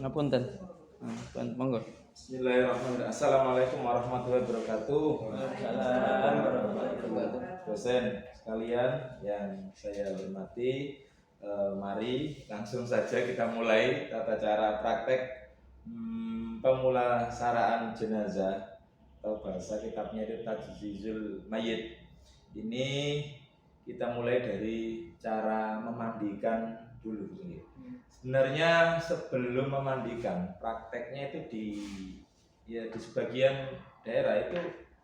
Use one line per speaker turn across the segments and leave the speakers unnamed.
Ngapunten. Monggo.
Bismillahirrahmanirrahim. Assalamualaikum warahmatullahi wabarakatuh.
Waalaikumsalam warahmatullahi wabarakatuh.
Dosen sekalian yang saya hormati, mari langsung saja kita mulai tata cara praktek pemulasaraan jenazah atau bahasa kitabnya itu Tajhizul Mayyit. Ini kita mulai dari cara memandikan dulu. Sebenarnya sebelum memandikan, prakteknya itu di sebagian daerah itu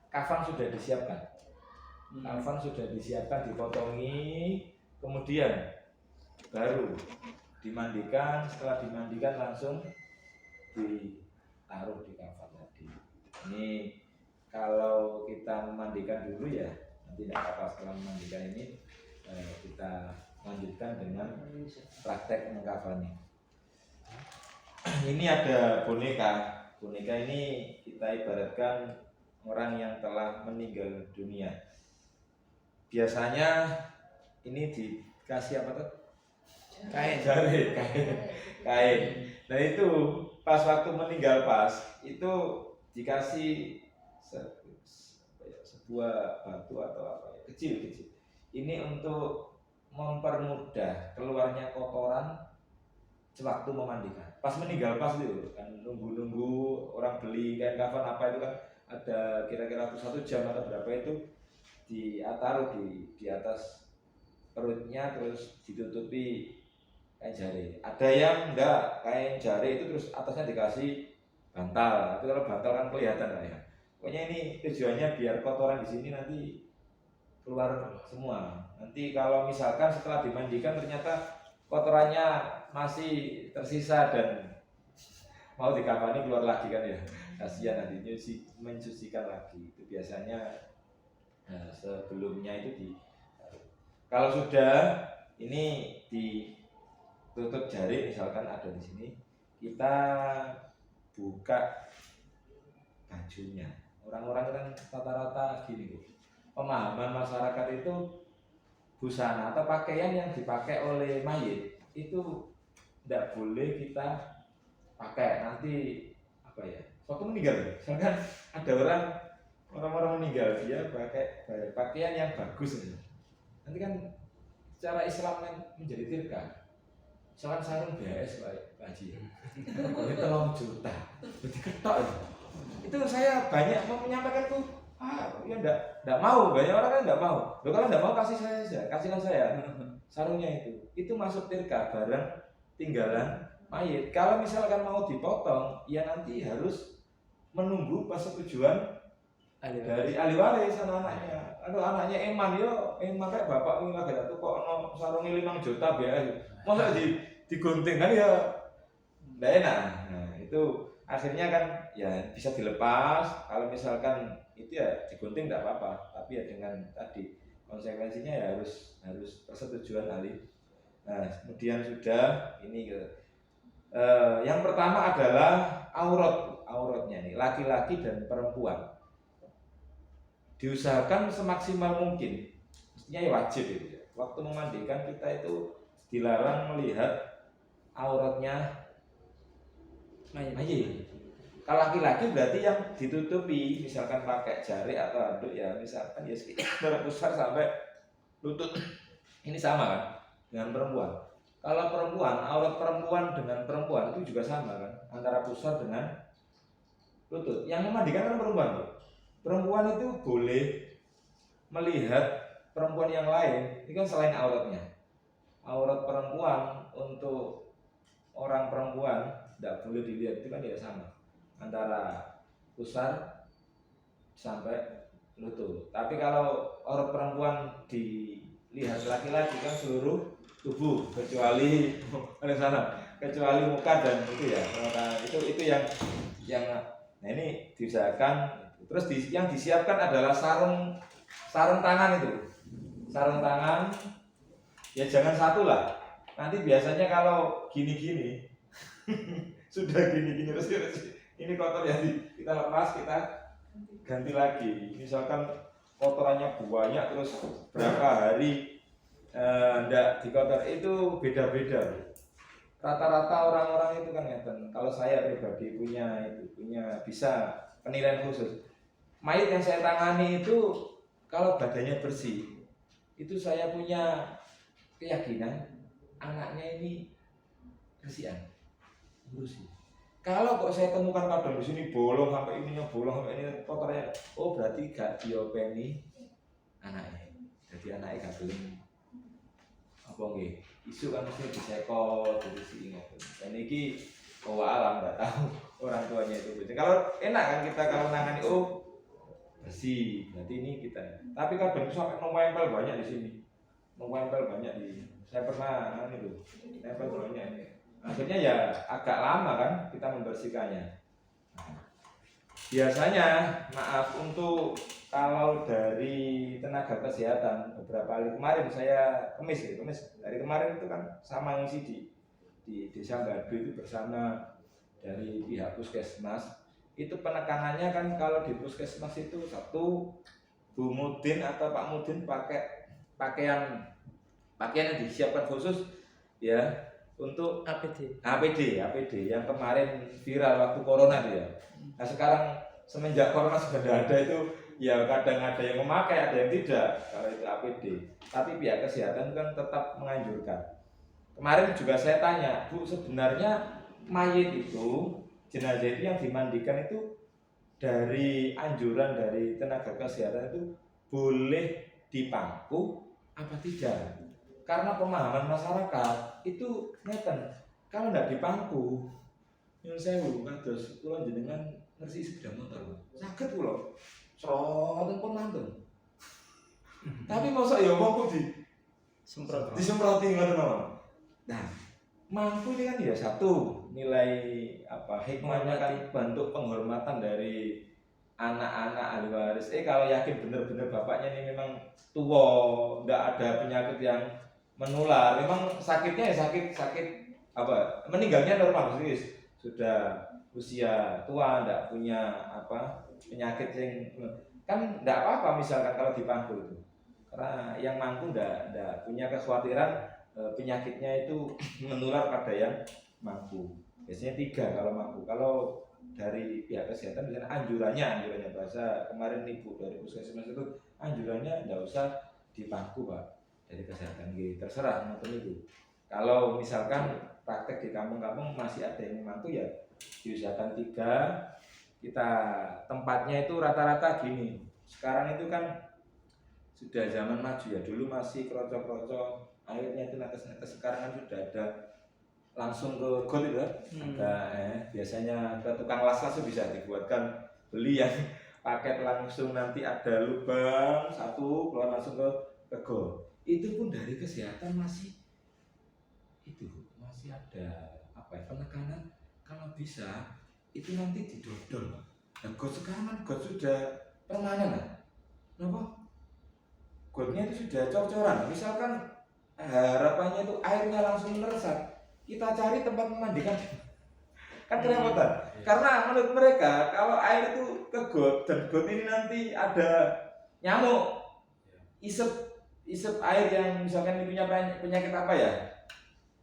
kafan sudah disiapkan. Kafan sudah disiapkan, dipotongi, kemudian baru dimandikan. Setelah dimandikan langsung ditaruh di kafan tadi. Ini kalau kita memandikan dulu ya, nanti tidak apa-apa. Setelah memandikan ini kita lanjutkan dengan praktek mengkafannya. Ini ada boneka. Boneka ini kita ibaratkan orang yang telah meninggal dunia. Biasanya ini dikasih apa tuh? Kain. Kain. Nah itu pas waktu meninggal itu dikasih sebuah batu atau apa ya, kecil. Ini untuk mempermudah keluarnya kotoran sewaktu memandikan. Pas meninggal pas itu kan nunggu orang beli kain kafan apa itu kan ada kira-kira 1 jam atau berapa itu ditaruh di atas perutnya terus ditutupi kain jari. Ada yang enggak kain jari itu terus atasnya dikasih bantal. Tapi kalau bantal kan kelihatan lah ya. Pokoknya ini tujuannya biar kotoran di sini nanti keluar semua. Nanti kalau misalkan setelah dimandikan ternyata kotorannya masih tersisa dan mau dikafani keluar lagi kan ya, kasihan nanti mencucikan lagi. Itu biasanya sebelumnya itu kalau sudah ini ditutup jari misalkan ada di sini, kita buka bajunya. Orang-orang kan rata-rata gini, pemahaman masyarakat itu busana atau pakaian yang dipakai oleh mayit itu tidak boleh kita pakai nanti apa ya waktu meninggal. Misalkan ada orang meninggal dia pakai pakaian yang bagus nanti kan secara Islam kan menjadi tirka. Misalkan sarung BS Pak Haji ini 3 juta berarti ketok itu saya banyak menyampaikan tuh ya enggak mau, banyak orang kan enggak mau. Loh kalau enggak mau kasih saya saja, kasihkan saya sarungnya itu masuk tirka barang tinggalan mayit. Kalau misalkan mau dipotong, ya nanti harus menunggu persetujuan dari ahli waris anak-anaknya. Kalau anaknya eman kayak bapak ini lagi tuh kok no sarungnya 5 juta biaya. Masa digunting kan ya enggak enak. Nah, itu akhirnya kan ya bisa dilepas. Kalau misalkan itu ya digunting tidak apa-apa, tapi ya dengan tadi konsekuensinya ya harus persetujuan ahli. Nah kemudian sudah ini yang pertama adalah auratnya nih, laki-laki dan perempuan diusahakan semaksimal mungkin, mestinya ya wajib itu ya. Waktu memandikan kita itu dilarang melihat auratnya mayit. Kalau laki-laki berarti yang ditutupi, misalkan pakai jari atau handuk ya, misalkan ya sekitar pusar sampai lutut. Ini sama kan dengan perempuan. Kalau perempuan, aurat perempuan dengan perempuan itu juga sama kan, antara pusar dengan lutut. Yang memandikan kan perempuan. Perempuan itu boleh melihat perempuan yang lain, itu kan selain auratnya. Aurat perempuan untuk orang perempuan tidak boleh dilihat, itu kan ya sama antara pusar sampai lutut. Tapi kalau aurat perempuan dilihat laki-laki kan seluruh tubuh kecuali muka dan itu ya. Itu yang nah ini diusahakan. Terus yang disiapkan adalah sarung tangan itu. Sarung tangan ya jangan satu lah. Nanti biasanya kalau gini-gini sudah gini terus ini kotor ya kita lepas, kita ganti lagi. Misalkan kotorannya banyak terus berapa hari ndak dikotor itu beda-beda. Rata-rata orang-orang itu kan ngeten. kalau saya pribadi punya bisa penilaian khusus. Mayat yang saya tangani itu kalau badannya bersih, itu saya punya keyakinan anaknya ini bersihan, bersih. Kalau kok saya temukan kadang di sini bolong sampai ininya bolong sampai ini kotornya, oh berarti gak diopeni anaknya. Jadi anaknya gak gelem apa nggih. Isu kan mesti disekol, dirisi ngoten. Dan iki alam nggak tahu orang tuanya itu. Kalau enak kan kita kalau nangani oh bersih, berarti ini kita. Tapi kadang sampai nempel banyak di sini. Nempel banyak di. Saya pernah itu, nempel banyak ini. Akhirnya ya agak lama kan kita membersihkannya. Biasanya maaf untuk kalau dari tenaga kesehatan beberapa kali kemarin saya kemis dari kemarin itu kan sama ngisi di desa Gadu itu bersama dari pihak puskesmas itu penekanannya kan kalau di puskesmas itu satu Bu Mudin atau Pak Mudin pakai pakaian yang disiapkan khusus ya untuk APD yang kemarin viral waktu corona itu ya. Nah sekarang semenjak corona sudah ada itu ya kadang ada yang memakai ada yang tidak kalau itu APD. Tapi pihak kesehatan kan tetap menganjurkan. Kemarin juga saya tanya, Bu sebenarnya mayit itu jenazah itu yang dimandikan itu dari anjuran dari tenaga kesehatan itu boleh dipangku apa tidak? Karena pemahaman masyarakat itu ngeten kalau nggak dipangku nyuwun sewu kados kula jenengan ngersi sepeda motor saged kula sroten pun mantun tapi mosok ya wong disemproti ngoten mawon. Nah mangku ini kan ya satu nilai apa hikmahnya kan bentuk penghormatan dari anak-anak ahli waris. Kalau yakin benar-benar bapaknya ini memang tua, nggak ada penyakit yang menular, memang sakitnya ya sakit apa meninggalnya normal sih sudah usia tua, nggak punya apa penyakit yang kan nggak apa-apa misalkan kalau dipangku itu karena yang mangku nggak punya kekhawatiran penyakitnya itu menular pada yang mangku. Biasanya 3 kalau mangku. Kalau dari pihak kesehatan misalnya anjurannya bahasa kemarin ibu dari puskesmas itu anjurannya nggak usah dipangku Pak dari kesehatan gitu terserah ngoten itu. Kalau misalkan praktek di kampung-kampung masih ada yang memangku ya diusahakan 3 kita tempatnya itu rata-rata gini. Sekarang itu kan sudah zaman maju ya, dulu masih kroco-kroco airnya itu netes-netes, sekarang kan sudah ada langsung ke got itu kan. Biasanya ke tukang las-las bisa dibuatkan beli yang paket langsung nanti ada lubang satu keluar langsung ke got. Itu pun dari kesehatan masih ada apa ya penekanan kalau bisa itu nanti didodol. Nah got sekarang kan got sudah permanen lah. Kenapa? Gotnya itu sudah cor-coran. Misalkan harapannya itu airnya langsung meresap, kita cari tempat memandikan kan kerepotan. Karena menurut mereka kalau air itu ke got dan got ini nanti ada nyamuk isep air yang misalkan ini punya penyakit apa ya,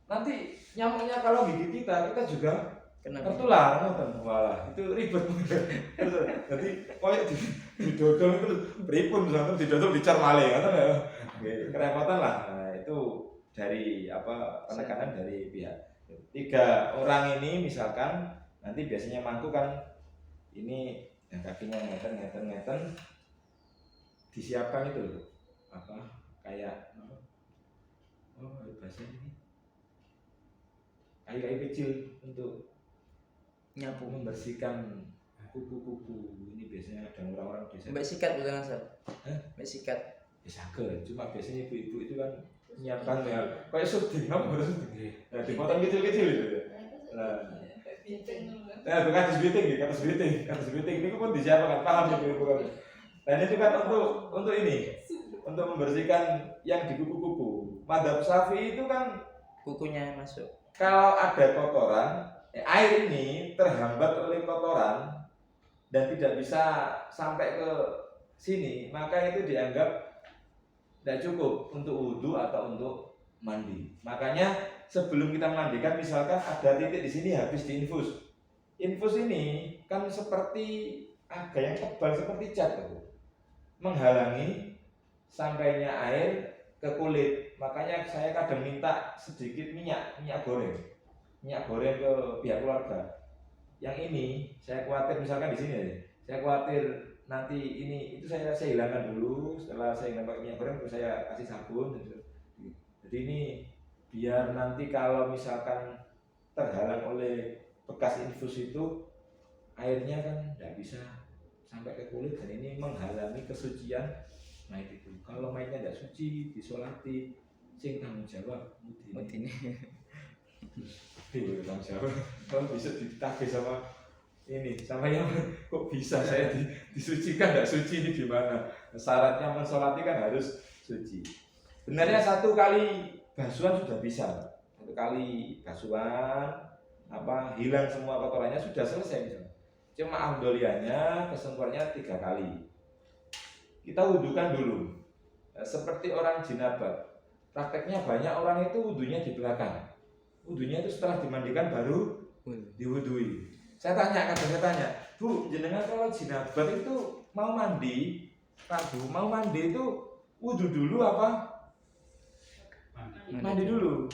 nanti nyamuknya kalau gigit kita juga tertular. Walah itu ribet. Jadi koyok didodol itu pripun misalkan didodol dicar malih ngoten ya. Kerepotan lah. Nah, itu dari apa penekanan dari pihak 3 orang ini misalkan nanti biasanya mangku kan ini yang kakinya ngeten disiapkan itu apa kayak bahasa ini kayu kecil untuk nyapu membersihkan kuku-kuku. Ini biasanya ada orang-orang desa.
Mbak sikat bukan asal. Mbak sikat.
Ya saged, cuma biasanya ibu-ibu itu kan menyiapkan ya kayak syuting, apa syuting. Nah, dipotong kecil-kecil itu. Nah, kados biting ini pun disiapkan, paham ibu-ibu kan. Dan itu kan untuk ini, untuk membersihkan yang di kuku-kuku. Madzhab Syafi'i itu kan
kukunya masuk.
Kalau ada kotoran, air ini terhambat oleh kotoran dan tidak bisa sampai ke sini, maka itu dianggap tidak cukup untuk wudhu atau untuk mandi. Makanya sebelum kita mandikan, misalkan ada titik di sini habis diinfus, infus ini kan seperti agak yang tebal seperti cat tuh, menghalangi sampainya air ke kulit. Makanya saya kadang minta sedikit minyak goreng ke pihak keluarga. Yang ini saya khawatir misalkan di sini ya, saya khawatir nanti itu saya hilangkan dulu. Setelah saya hilangkan pakai minyak goreng terus saya kasih sabun gitu. Jadi ini biar nanti kalau misalkan terhalang oleh bekas infus itu, airnya kan tidak bisa sampai ke kulit dan ini menghalangi kesucian mayit itu. Kalau mayitnya tidak suci disolati, sing tanggung jawab mudine. Tanggung jawab kalau bisa ditagih sama yang kok bisa saya disucikan tidak suci ini gimana? Syaratnya mensolati kan harus suci. Sebenarnya 1 kali basuhan sudah bisa, 1 kali basuhan hilang semua kotorannya sudah selesai misalnya. Cuma afdoliyahnya kesempurnanya 3 kali. Kita wudukan dulu. Seperti orang jinabat. Prakteknya banyak orang itu wudunya di belakang. Wudunya itu setelah dimandikan baru diwudui. Kadang saya tanya, Bu, jenengan kalau jinabat itu mau mandi, Pak Bu, mau mandi itu wudu dulu apa? Mandi dulu.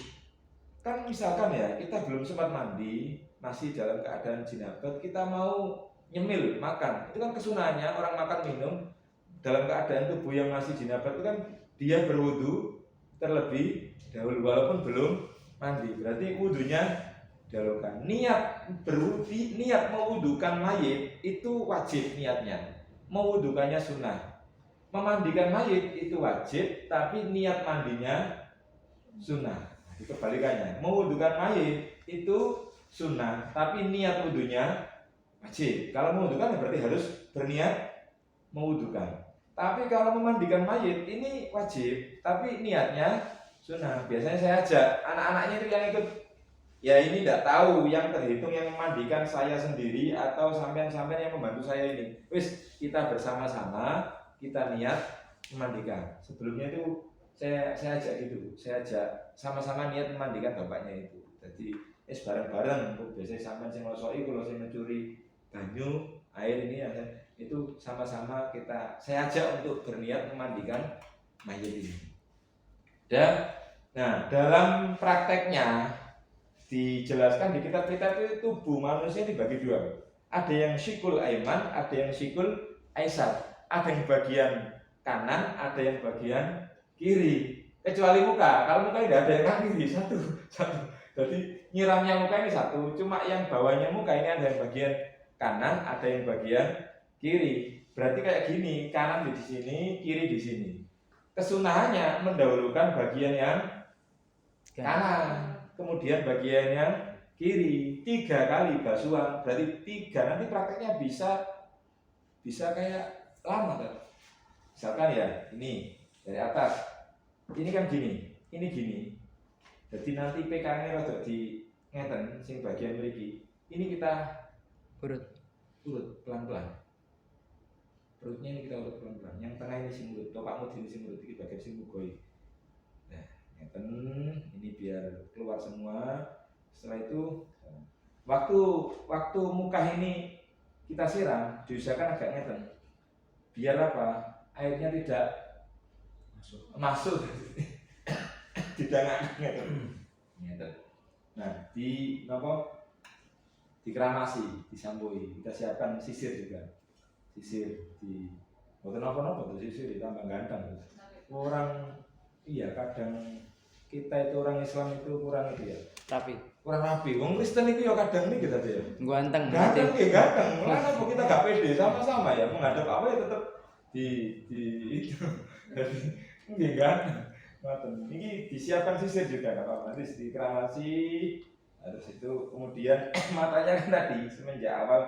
Kan misalkan ya, kita belum sempat mandi, masih dalam keadaan jinabat, kita mau nyemil, makan. Itu kan kesunahannya, orang makan minum dalam keadaan tubuh yang masih jinabat itu kan dia berwudu terlebih dahulu walaupun belum mandi. Berarti wudunya dahulukan. Niat mewudukan mayit itu wajib niatnya. Mewudukannya sunnah. Memandikan mayit itu wajib, tapi niat mandinya sunnah. Kebalikannya, mewudukan mayit itu sunnah, tapi niat wudunya wajib. Kalau mewudukan berarti harus berniat mewudukan. Tapi kalau memandikan mayit ini wajib, tapi niatnya sunnah. Biasanya saya ajak anak-anaknya itu yang ikut. Ya ini tidak tahu yang terhitung yang memandikan saya sendiri atau sampean-sampean yang membantu saya ini. Wis kita bersama-sama kita niat memandikan. Sebelumnya itu saya ajak gitu, saya ajak sama-sama niat memandikan bapaknya itu. Jadi bareng-bareng. Biasanya sampean sing ngosoi kalau saya mencuri banyu air ini ya, itu sama-sama saya ajak untuk berniat memandikan mayit ini. Dan nah dalam prakteknya dijelaskan di kitab-kitab itu tubuh manusia dibagi 2. Ada yang sikul aiman, ada yang sikul aisar. Ada yang bagian kanan, ada yang bagian kiri. Kecuali muka. Kalau muka tidak ada yang kanan kiri, satu. Jadi nyiramnya muka ini satu, cuma yang bawahnya muka ini ada yang bagian kanan, ada yang bagian kiri. Berarti kayak gini, kanan di sini, kiri di sini. Kesunahannya mendahulukan bagian yang kanan. Kemudian bagian yang kiri 3 kali basuhan, berarti 3. Nanti prakteknya bisa kayak lama kan? Misalkan ya ini dari atas, ini kan gini, ini gini. Jadi nanti PK-nya rada di ngeten sing bagian mriki. Ini kita urut pelan-pelan. Perutnya ini kita urut pelan-pelan. Yang tengah ini sing urut, topakmu ini sing urut, iki bagian sing mugoi. Ngeten, ini biar keluar semua. Setelah itu waktu muka ini kita siram, diusahakan agak ngeten. Biar apa? Airnya tidak masuk. Tidak ngeten. Nah, dikeramasi, disampui. Kita siapkan sisir juga. Sisir di boten apa-apa tuh sisir ditambah ganteng. Orang iya kadang kita itu orang Islam itu kurang itu ya. Kurang rapi. Wong Kristen itu ya kadang nih kita tuh ya.
Ganteng.
Ganteng. Mana kok kita gak pede sama-sama ya menghadap apa ya tetap di itu. Jadi nggih ganteng. Ini disiapkan sisir juga enggak apa-apa. Nanti dikeramasi. Terus itu kemudian matanya kan tadi semenjak awal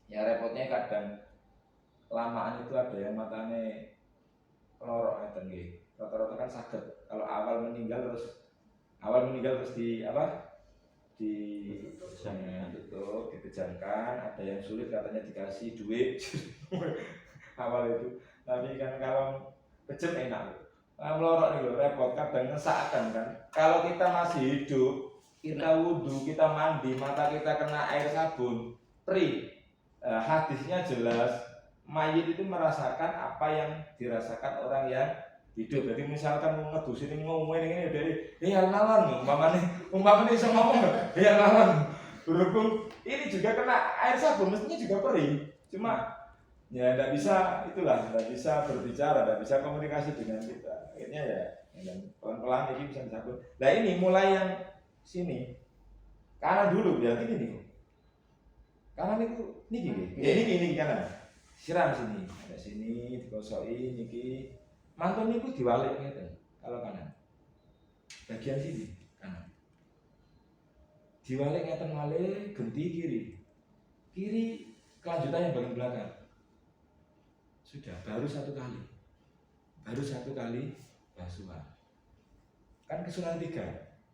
ya repotnya kadang lamaan itu ada yang matanya kelorok ngeten nggih. Rata-rata kan sakit. Kalau awal meninggal terus di tutup, dipejamkan. Ada yang sulit katanya dikasih duit awal itu. Tapi kan kalau kejem enak. Melorok nih loh, repot kadang ngesakkan kan. Kalau kita masih hidup, kita wudhu, kita mandi, mata kita kena air sabun, hadisnya jelas, mayit itu merasakan apa yang dirasakan orang yang hidup. Jadi misalkan mau ngedusin ngomongin ini dari nalan, umpamanya bisa ngomong, nalan. Berhubung ini juga kena air sabun, mestinya juga perih. Cuma ya tidak bisa berbicara, tidak bisa komunikasi dengan kita. Akhirnya ya pelan-pelan ini bisa disabun. Nah ini mulai yang sini kanan dulu ya ini. Kanan itu ini kanan. Siram sini, ada sini dikosoki niki. Mantun niku diwalik ngeten. Kalau kanan. Bagian sini kanan. Diwalik ngeten malih genti kiri. Kiri kelanjutannya bagian belakang. Sudah baru satu kali basuhan. Kan kesunahan 3.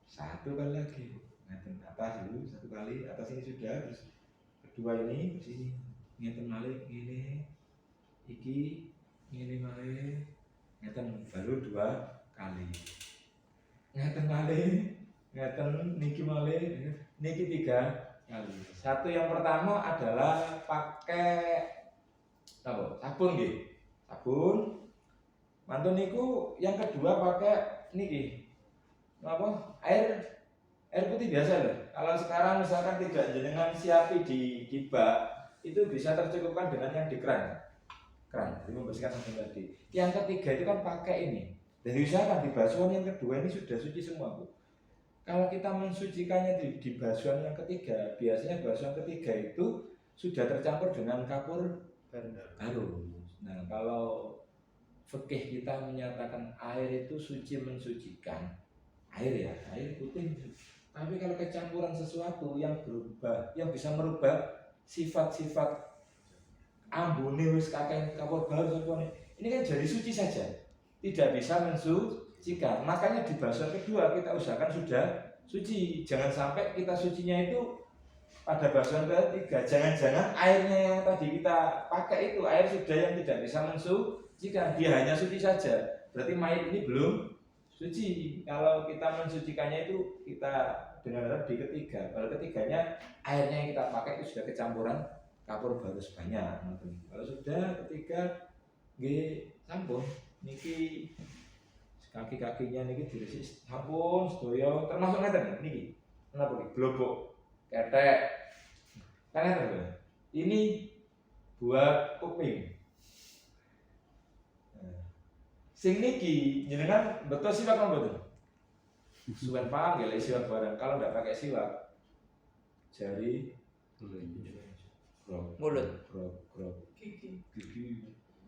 Satu kali lagi. Ngeten atas dulu satu kali, atas ini sudah, terus kedua ini ke sini. Ngeten malih ngene. Iki ngene malih. Ngeten baru 2 kali. Ngeten malih, ngeten niki malih, niki 3 kali. Satu yang pertama adalah pakai sabun nggih. Sabun. Mantun niku yang kedua pakai niki. Air putih biasa loh. Kalau sekarang misalkan tidak jenengan siapi di bak, itu bisa tercukupkan dengan yang di keran, jadi membersihkan sabun tadi. Yang ketiga itu kan pakai ini. Jadi usahakan di basuhan yang kedua ini sudah suci semua, Bu. Kalau kita mensucikannya di basuhan yang ketiga, biasanya basuhan ketiga itu sudah tercampur dengan kapur baru. Nah, kalau fikih kita menyatakan air itu suci mensucikan, air putih. Tapi kalau kecampuran sesuatu yang berubah, yang bisa merubah sifat-sifat ambune wis kakek kapur baru ini kan jadi suci saja, tidak bisa mensucikan. Makanya di basuhan kedua kita usahakan sudah suci. Jangan sampai kita sucinya itu pada basuhan ketiga, jangan-jangan airnya yang tadi kita pakai itu air sudah yang tidak bisa mensucikan, dia hanya suci saja. Berarti mayit ini belum suci. Kalau kita mensucikannya itu kita dengan di ketiga. Kalau ketiganya airnya yang kita pakai itu sudah kecampuran kapur baru sebanyak. Kalau sudah ketiga nggih sampun niki kaki-kakinya niki diresik sampun sedaya termasuk ngeten niki. Menapa iki? Blobok, ketek. Kan ngeten. Ini buat kuping. Sing niki jenengan betul siwak apa betul? Suwen panggil siwak barang. Kalau enggak pakai siwak jari
mulut,
gigi.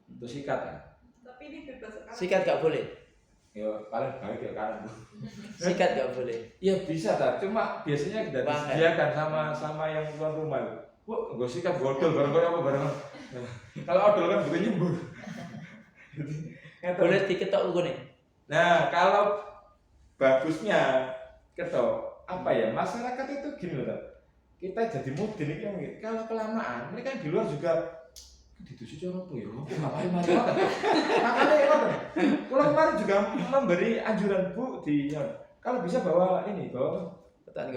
Itu sikat ya?
Tapi ini bebas sekali.
Sikat gak boleh.
Ya paling baik ya kanan Bu.
Sikat gak boleh.
Ya bisa tak, cuma biasanya tidak disediakan sama yang tuan rumah. Bu, nggak sikat bodol bareng apa bareng. Kalau odol kan bukan nyembur.
Boleh diketok nih.
Nah, kalau bagusnya ketok apa ya? Masyarakat itu gini loh, kita jadi modern ini mungkin. Kalau kelamaan, ini kan di luar juga ditusi cara apa ya? Ngapain marah? Makanya ya, pulang kemarin juga memberi anjuran Bu kalau bisa bawa ini ketan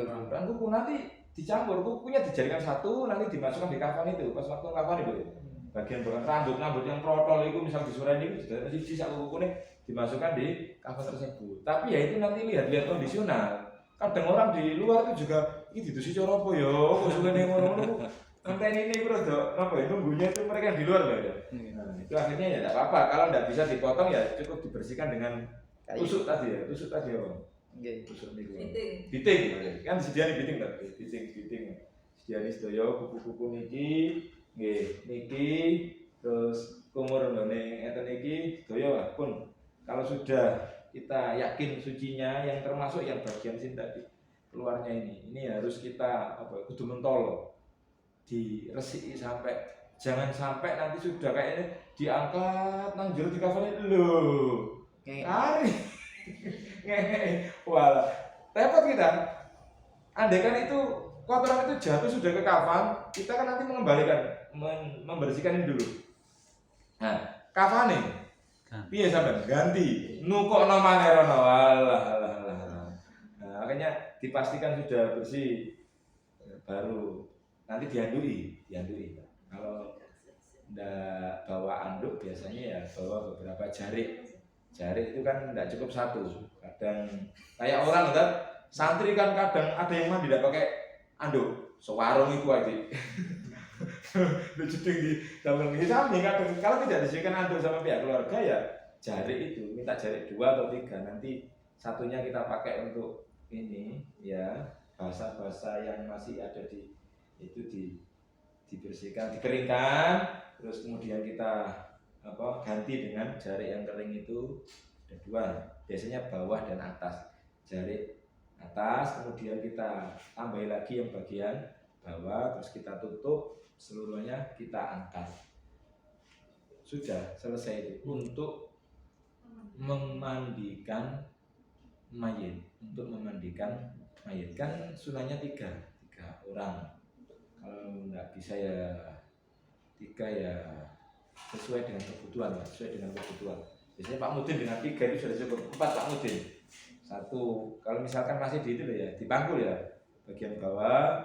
kuku nanti dicampur, kukunya dijadikan satu, nanti dimasukkan di kafan itu. Pas waktu kafan itu, bagian rambut yang protol itu misal disurai ini sudah sisa kuku ini dimasukkan di kafan tersebut. Tapi ya itu nanti lihat kondisional. Kadang orang di luar itu juga ini ditusi cara apa ya? Kusukan yang ngono-ngono. Nanti ini bro, apa ya? Nunggunya itu mereka di luar loh ya. Nah, itu akhirnya ya tidak apa-apa. Kalau tidak bisa dipotong ya cukup dibersihkan dengan tusuk tadi ya. Tusuk tadi ya, Bang. Tusuk niku. Biting. Kan sediane biting ta? Biting. Sediane sedaya kuku-kuku niki, nggih, niki terus kumur nggone ngeten iki sedaya pun. Kalau sudah kita yakin sucinya yang termasuk yang bagian sini tadi keluarnya ini harus kita kudu mentol diresiki sampai jangan sampai nanti sudah kayaknya diangkat nang jero di kafan lho kari wala repot kita. Andai kan itu kotoran itu jatuh sudah ke kafan, kita kan nanti mengembalikan membersihkan ini dulu. Nah kafan nih piye sampean ganti nukokno maneh rono alah. Nah, makanya dipastikan sudah bersih baru nanti diandui. Kalau ndak bawa anduk biasanya ya bawa beberapa jarik. Jarik itu kan ndak cukup satu. Kadang kayak orang kan santri kan kadang ada yang mandi tidak pakai anduk, sewarung itu aja. Lucu tinggi, dalam ini sami kadang kalau tidak disediakan anduk sama pihak keluarga ya jarik itu minta jarik 2 atau 3 nanti satunya kita pakai untuk ini ya basa-basa yang masih ada di itu dibersihkan, dikeringkan, terus kemudian kita ganti dengan jarik yang kering itu ada 2, biasanya bawah dan atas. Jarik atas kemudian kita tambahi lagi yang bagian bawah, terus kita tutup seluruhnya, kita angkat. Sudah selesai itu untuk memandikan mayit. Untuk memandikan mayit kan sunahnya 3 orang. Kalau nggak bisa ya 3 ya sesuai dengan kebutuhan. Biasanya Pak Mudin dengan 3 itu sudah cukup. 4 Pak Mudin. 1 kalau misalkan masih di itu ya, dipangkul ya bagian bawah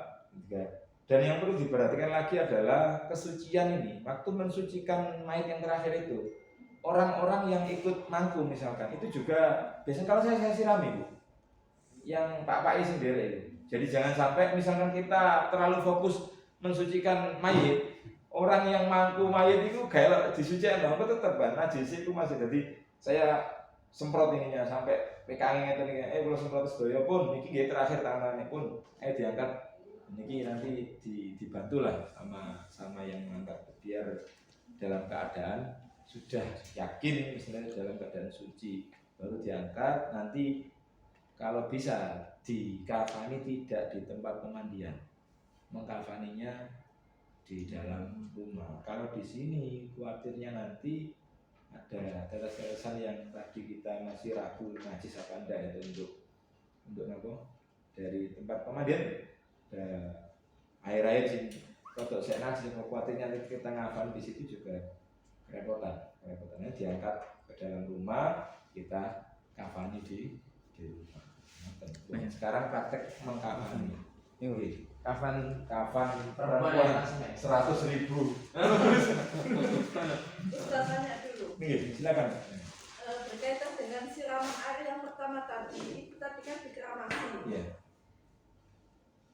3. Dan yang perlu diperhatikan lagi adalah kesucian ini. Waktu mensucikan mayit yang terakhir itu, orang-orang yang ikut mangku misalkan itu juga biasanya kalau saya sirami Bu, yang Pak sendiri itu. Jadi jangan sampai misalkan kita terlalu fokus mensucikan mayit, orang yang mangku mayit itu kayak disucikan dong, tetap kan najis itu masih. Jadi saya semprot ininya sampai PKN ngeten iki, kalau semprot sedaya pun niki nggih terakhir tangannya pun diangkat. Niki nanti dibantulah sama yang mengangkat biar dalam keadaan sudah yakin misalnya dalam keadaan suci baru diangkat. Nanti kalau bisa dikafani tidak di tempat pemandian, mengkafaninya di dalam rumah. Kalau di sini khawatirnya nanti ada tetes-tetesan yang tadi kita masih ragu najis apa enggak itu untuk apa dari tempat pemandian. Air sih kalau saya najis, khawatirnya kita ngafan di situ juga kerepotannya diangkat ke dalam rumah, kita kafani di rumah. Nah, sekarang praktek mengkafani. Kafan perempuan 100.000.
Saya tanya dulu.
Silakan.
Berkaitan dengan siraman air yang pertama tadi, itu tadi kan dikeramasi.
Iya.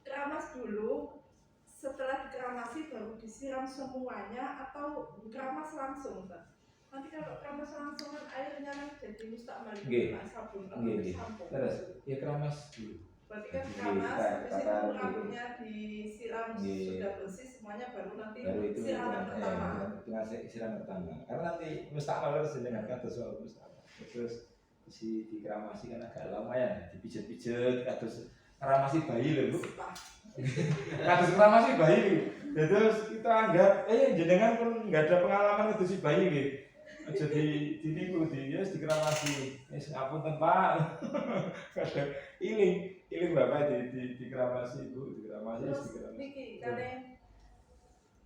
Keramas dulu, setelah dikeramasi baru disiram semuanya atau keramas langsung, Pak? Nanti kalau keramas langsung kan airnya kan jadi mustakmal dengan sabun atau sampo.
Terus ya keramas dulu.
Berarti kan keramas, habis itu rambutnya disiram sudah bersih semuanya baru nanti siraman pertama.
Dengan siraman pertama. Karena nanti mustakmal harus dengan kata soal mustakmal. Terus dikeramasi kan agak lumayan, dipijet-pijet kados keramasi bayi lho Bu. Kados keramasi bayi. Terus kita anggap jenengan pun enggak ada pengalaman itu si bayi gitu. Aja ditipu ya dikeramasi. Wis ngapunten Pak. Kadang iling Bapak dikeramasi Bu, dikeramasi.
Niki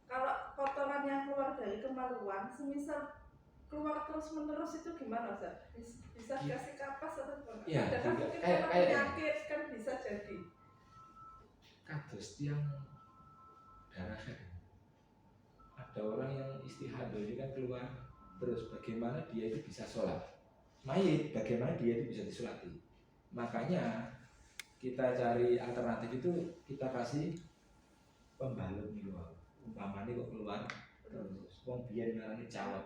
kalau kotoran yang keluar dari kemaluan semisal keluar terus menerus itu gimana Ustaz? Bisa dikasih kapas atau gimana?
Ya,
dan mungkin kalau penyakit kan bisa jadi.
Kados tiang darah kan. Ada orang yang istihadah ini kan keluar terus, bagaimana dia itu bisa sholat? Mayit, bagaimana dia itu bisa disolati? Makanya kita cari alternatif itu, kita kasih pembalut nih loh. Umpamanya kok keluar terus, wong biyen ngarani cawat.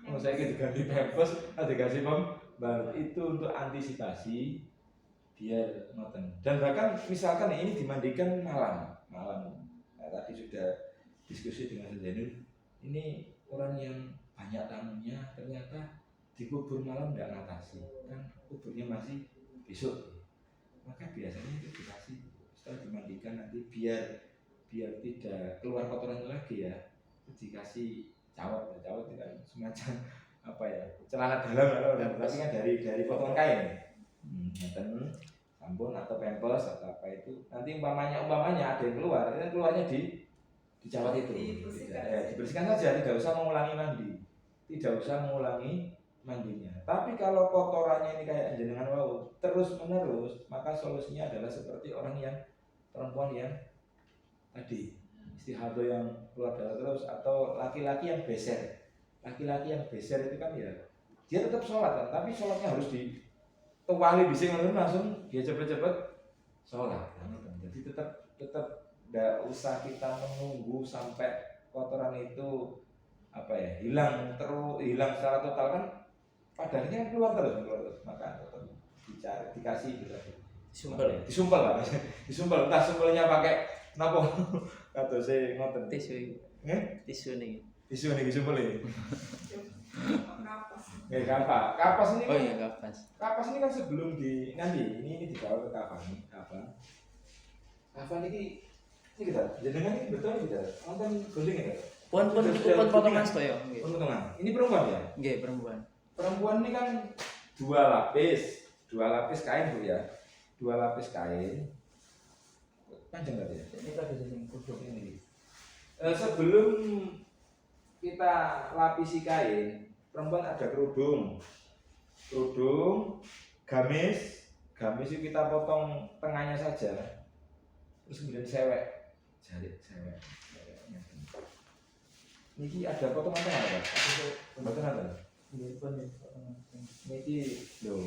Oh, saya diganti pampers, dikasih pembalut itu untuk antisipasi biar ngoten. Dan bahkan misalkan ini dimandikan malam. Nah, tadi sudah diskusi dengan Zainul. Ini orang yang banyak tamunya ternyata dikubur malam tidak ngatasi, kan kuburnya masih besok. Maka biasanya itu dikasih setelah dimandikan nanti biar tidak keluar kotoran lagi ya, dikasih cawat itu kan semacam apa ya, celana dalam tapi kan dari potongan kain, sabun atau pampers atau apa itu. Nanti umpamanya ada yang keluarnya di cawat itu, dibersihkan saja, tidak usah mengulangi mandinya. Tapi kalau kotorannya ini kayak jenengan wau terus menerus, maka solusinya adalah seperti orang yang perempuan yang tadi istihadah yang keluar darah terus, atau laki-laki yang beser. Laki-laki yang beser itu kan ya dia tetap sholat kan, tapi sholatnya harus dituwali di sini langsung dia cepet-cepet sholat kan. Jadi tetap tidak usah kita menunggu sampai kotoran itu hilang secara total kan, pada akhirnya keluar terus, maka tetap dikasih gitu. Disumpel lah, disumpel. Entah sumpelnya pakai napa? Kata saya ngoten.
Tisu nih.
Tisu nih disumpel ini.
Kapas.
Kapas ini
Oh
kan,
iya kapas.
kapas ini kan sebelum ini dibawa ke kafan ini kita jenengan ini betul kita nonton guling ya.
Pun potongan sedaya. Nggih.
Potongan. Ini perempuan ya?
Nggih, perempuan.
Perempuan ini kan dua lapis kain Bu ya. 2 lapis kain. Panjang tadi ya?
Ini tadi sing kuduk ini.
Sebelum kita lapisi kain, perempuan ada kerudung, gamis itu kita potong tengahnya saja, terus kemudian sewek. Niki ada potongan tengah ya? Potongan apa? Niki lho.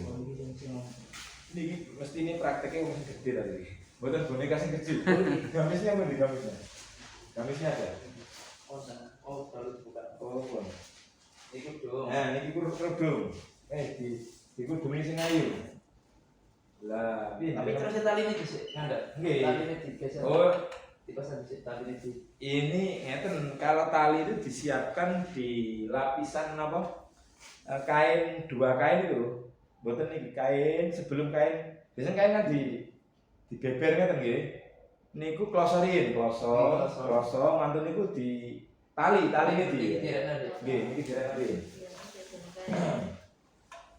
Niki mesti ini prakteknya masih gede tadi. Bukan boneka sing kecil. Gamisnya apa di gamisnya? Gamisnya ada.
Baru dibuka.
Pun.
Iki dong.
Nah, niki kerudung. Di kerudung ini sing ayu. Lah,
Tapi terus tali ini dhisik ngandhak.
Nggih.
Tali ini digeser.
Oh,
Dipasang dhisik tali ini.
ini ngeten, kalau tali itu disiapkan di lapisan kain, 2 kain itu. Mboten niki kain, sebelum kain, biasanya kain kan dibeber ngeten nggih. Niku klosorin, kloso, mantun niku di tali ini di. Nggih, niki direk-rek.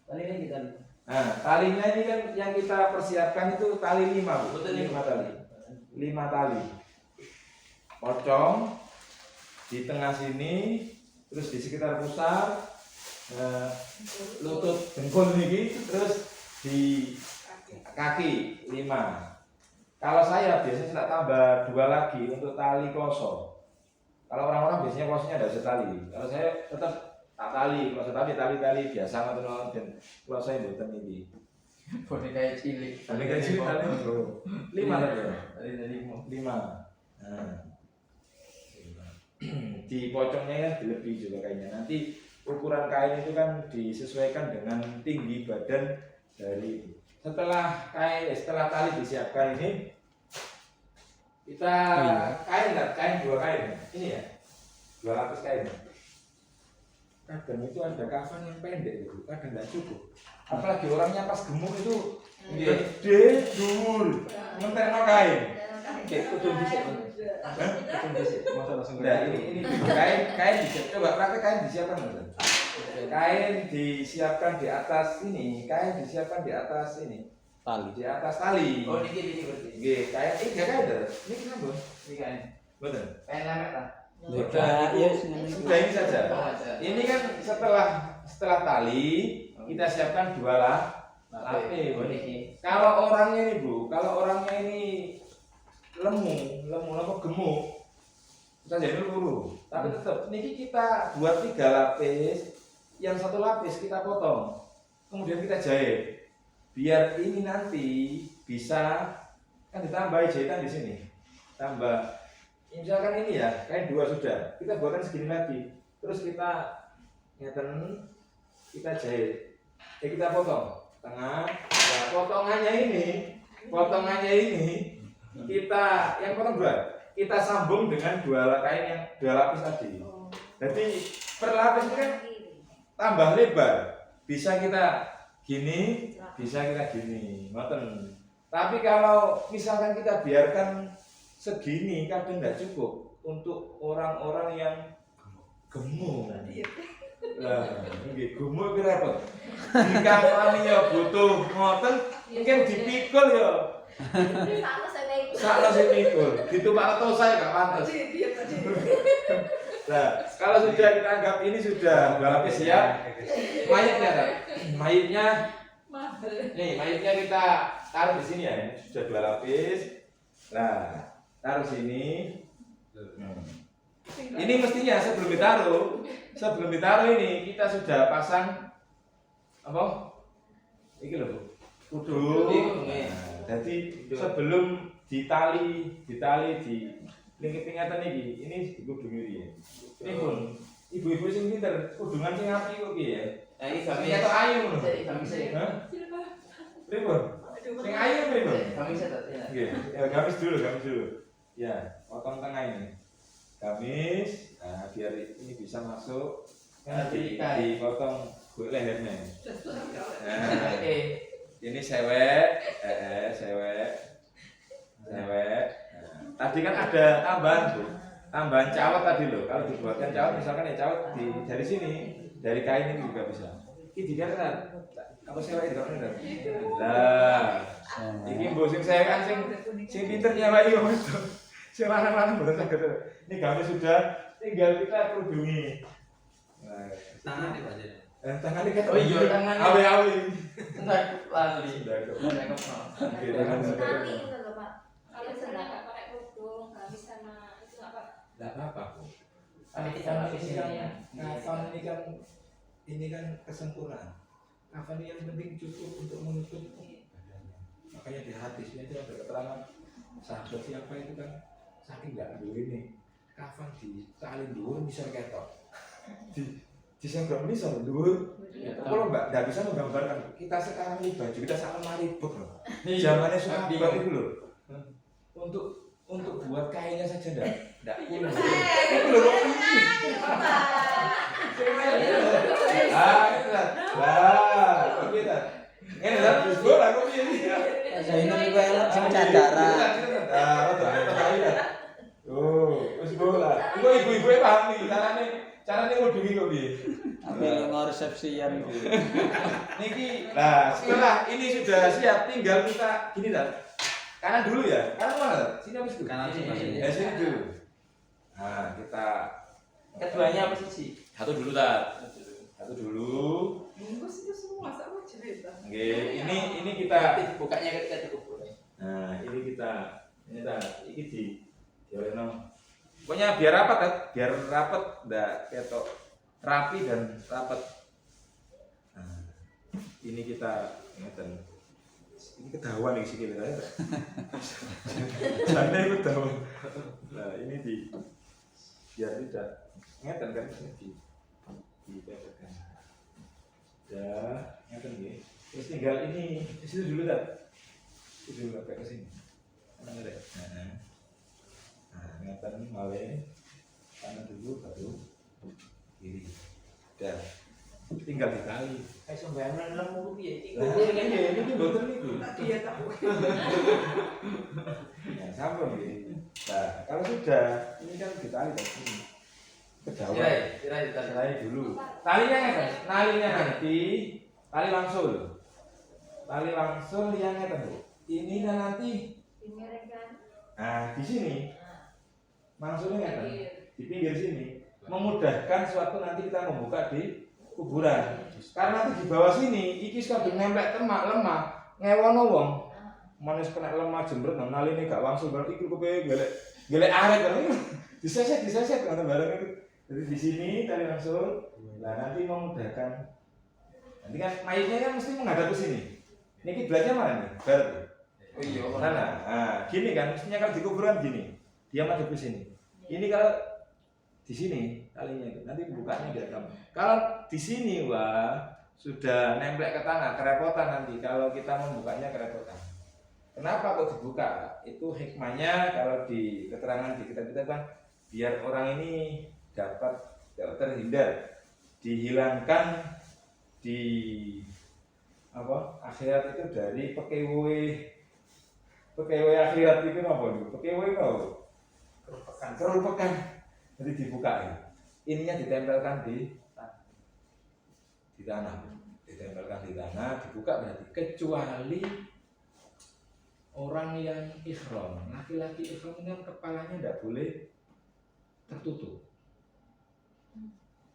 Tali ini kita.
Nah, talinya ini kan yang kita persiapkan itu tali 5, Bu.
Betul,
5 tali. 5 tali. Pocong di tengah sini, terus di sekitar pusar, lutut dengkul niki, terus di kaki 5. Kalau saya biasanya tak tambah 2 lagi untuk tali kloso. Kalau orang-orang biasanya klosonya ada setali. Kalau saya tetap tak tali, kloso tali biasa ngoten dan klosonya mboten iki.
Boneka cilik.
Boneka cilik tali bro. 5 tadi ya.
Tali
5. Nah. Di pocongnya kan dilebih juga kainnya. Nanti ukuran kain itu kan disesuaikan dengan tinggi badan dari. Setelah tali disiapkan ini, kita kain 2 kain. Ini ya, 2 lapis kain. Kadang itu ada kafan yang pendek gitu, kadang nggak cukup. Apalagi orangnya pas gemuk itu gede, dur, menterno kain.
Kayak kudu dhisik. Kudu dhisik. Masa langsung.
Nah, ini kain disiapkan. Coba praktek kain disiapkan Mas. Kain disiapkan di atas ini,
Tali.
Di atas tali.
Oh, niki berarti.
Nggih, kain ini gak ada. Ini kenapa?
Ini kain.
Betul.
Kain lemet lah.
Sudah ini saja. Ini kan setelah tali kita siapkan 2 lapis. Kalau orangnya ini Bu, lemu gemuk, kita jadi luru. Tapi tetap, niki kita buat 3 lapis, yang 1 lapis kita potong, kemudian kita jahit. Biar ini nanti bisa kan ditambah jahitan di sini. Tambah, misalkan ini ya, kain 2 sudah, kita buatkan segini lagi. Terus kita ngeten, kita jahit. Kita potong tengah. Nah, potongannya ini kita yang potong 2. Kita sambung dengan 2 kain yang 2 lapis tadi. Jadi per lapis ini kan tambah lebar. Bisa kita gini, bisa kita gini, ngoten. Tapi kalau misalkan kita biarkan segini kadang nggak cukup untuk orang-orang yang gemuk. Lah, nggih gemuk iki repot. Jika kami ya butuh ngoten, mungkin dipikul ya. Sakno sing pikul. Ditumpak atau saya enggak pantas. Nah, kalau sudah kita anggap ini sudah 2 lapis ya. Mayitnya kita taruh di sini ya. Sudah 2 lapis. Nah, taruh sini. Nah, Ini mestinya sebelum ditaruh ini kita sudah pasang apa? Iki loh, kudung. Nah, jadi sebelum ditali di lingkip ingatan ini dikudung ini. Ini pun ibu-ibu sing pinter, kudungan sing apik kok piye ya?
Nah, ini
Sing ketok ayu ngono.
kami saya.
Hah? Pripun? Sing ayu pripun?
Kami saya.
Nggih, ya gamis dulu. Ya, potong tengah ini. Gamis, nah biar ini bisa masuk kan dipotong gue lehernya. Nah, ini sewek. Nah, tadi kan ada tambahan cawat tadi loh. Kalau dibuatkan cawat misalkan ya cawat dari sini, dari kain ini juga bisa. Ini dilihat apa sewek itu kan? Lah, ini mbok sing sewek kan sing pinter nyawai wong itu. Sing lanang-lanang mboten saged. Ini gamis sudah, tinggal kita kerudungi. Nah,
Tangan Pak Jen.
tangannya kan
Oh iya, tangannya.
awi-awi.
Enggak lali.
Sudah kok.
Tali itu loh Pak. Kalau saya nggak pakai kerudung, nggak bisa sama itu apa?
Enggak apa-apa.
Kami
Ini kan kesempurnaan. Kafan yang penting cukup untuk menutup badannya. Makanya di hadisnya itu ada keterangan sahabat siapa itu kan saking nggak dulu ini kafan di tali dhuwur bisa ketok. Di senggrong ini sama dhuwur. Kalau nggak bisa menggambarkan kita sekarang ini baju kita sama maribuk loh. Zamannya sahabat itu loh. Untuk buat kainnya saja enggak punya. Itu loh. Itu lah. Lah, oke dah. Ini dah bisbol aku piye.
Saya ini juga elok sing cadara.
Wis bola. Iku ibu-ibu paham nih carane ngudungi kok piye.
Ambil resepsian.
Niki, nah setelah ini sudah siap, tinggal kita gini dah. Kanan dulu ya. Kanan mana? Sini habis dulu.
Kanan sini.
Sini dulu. Nah, kita
Keduanya apa sih?
satu dulu dah. Satu dulu.
Bungkus itu semua sama cerita.
Oke, ini kita.
Bukanya ketika cukup.
Nah, ini kita ini diolehno. Pokoknya biar rapat kan, biar rapat, ndak ketok rapi dan rapat. Nah, ini kita ngeten. Ini ketahuan nih sikile ya. Jane ketahuan. Nah, ini biar tidak ngeten kan di pepetkan. Ya, ngeten nggih. Terus tinggal ini di situ dulu dah. Itu dulu ke sini. Mana ada? Nah, ngeten male kanan dulu baru kiri. Dah. Tinggal ditali.
Kayak sembayangan lemu piye?
Ini mboten niku.
Iya tahu.
Ya, sambung nggih. Nah, kalau sudah ini kan ditali dari sini. Kedawan.
Kira
Tali dulu. Talinya ngeten, nalinya nanti tali langsung. Tali langsung yang ngeten, Bu. Ini nanti
Dimiringkan.
nah di sini langsungnya ngeten. Di pinggir sini memudahkan suatu nanti kita membuka di kuburan. Karena nanti di bawah sini iki kabeh nempel lemah, ngewono wong. Manis kena lemah jembrut nang naline gak wangsul bareng iku kepe gelek aret bareng. Diseset ngono bareng itu. Jadi di sini tali langsung. Nah, nanti memudahkan. Nanti kan mayatnya kan mesti menghadap ke sini. Niki belatnya mana nih? Barat.
Oh iya,
Nah, gini kan mestinya kalau di kuburan gini. Dia madhep ke sini. Ini kalau di sini talinya itu nanti bukanya direkam. Kalau di sini wah sudah nempel ke tanah, kerepotan nanti kalau kita membukanya kerepotan. Kenapa kok dibuka? Itu hikmahnya kalau di keterangan di kitab-kitab kan biar orang ini dapat terhindar, dihilangkan di apa akhirat itu dari pekewe akhirat itu apa nih? Pekewe kau kerupakan. Jadi dibuka ya. Ininya ditempelkan di tanah, dibuka berarti kecuali orang yang ihram, laki-laki ihram kan kepalanya tidak boleh tertutup.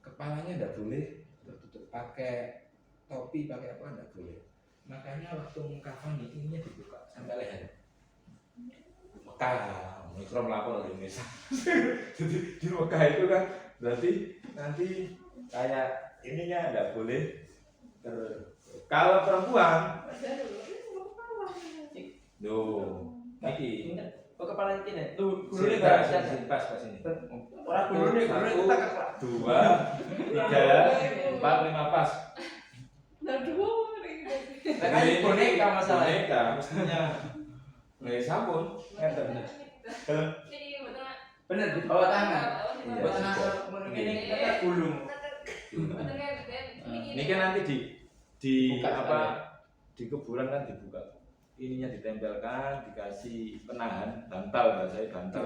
Kepalanya tidak boleh tertutup, pakai topi, pakai apa tidak boleh. Makanya waktu mengkafani ininya dibuka sampai leher. Mekah, Omikron lapor di Indonesia. Jadi di Mekah itu kan berarti nanti kayak ininya nggak boleh kalau perempuan iki
kepala ini tuh
gulune
pas
ini.
orang gulune
Satu, dua, tiga, empat, lima pas.
Nah, dua
kan boneka masalah
Boneka mestinya nggak sabun.
bener di bawah tangan bawah tangan ini kita gulung
Ini kan nanti di
Buka
apa di kuburan kan dibuka ininya ditempelkan dikasih penahan bantal bahasanya bantal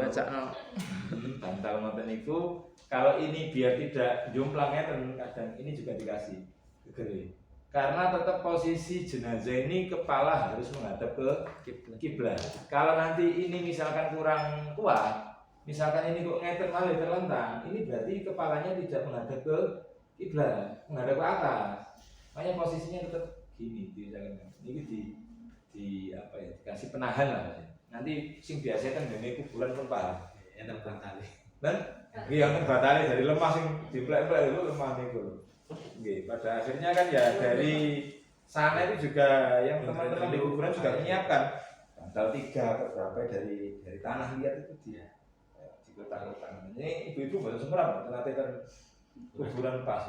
bantal ngoten niku kalau ini biar tidak jumplangnya kadang ini juga dikasih gegere karena tetap posisi jenazah ini kepala harus menghadap ke kiblat kalau nanti ini misalkan kurang kuat misalkan ini kok ngeten malah terlentang ini berarti kepalanya tidak menghadap ke kiblat menghadap ke atas makanya posisinya tetap gini ini di apa ya dikasih penahan lah nanti sing biasa kan ini kuburan pun paham yang terbatali dan yang terbatali dari lemah sing diplek-plek itu lemah niku pada akhirnya kan ya dari sana itu juga yang teman-teman di kuburan juga menyiapkan bantal 3 atau berapa dari tanah liat itu dia di kota-kota ini ibu-ibu baru sembarang ternyata kan kuburan pas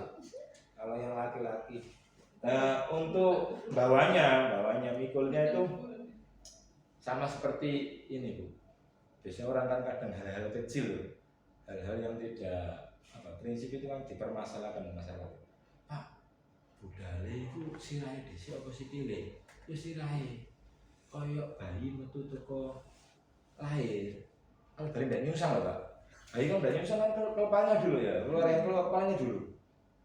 kalau yang laki-laki untuk bawahnya mikulnya itu sama seperti ini Bu. Biasanya orang kan kadang hal-hal kecil, hal-hal yang tidak prinsip itu kan dipermasalahkan masalah. Pak, budale itu sirahe dhisik apa sikile? Ya sirahe. Koyok bayi metu teko lahir. Kalau bayi ndak nyusang loh Pak. Bayi kan ndak nyusang kan kepalanya dulu ya, keluar kepalanya dulu.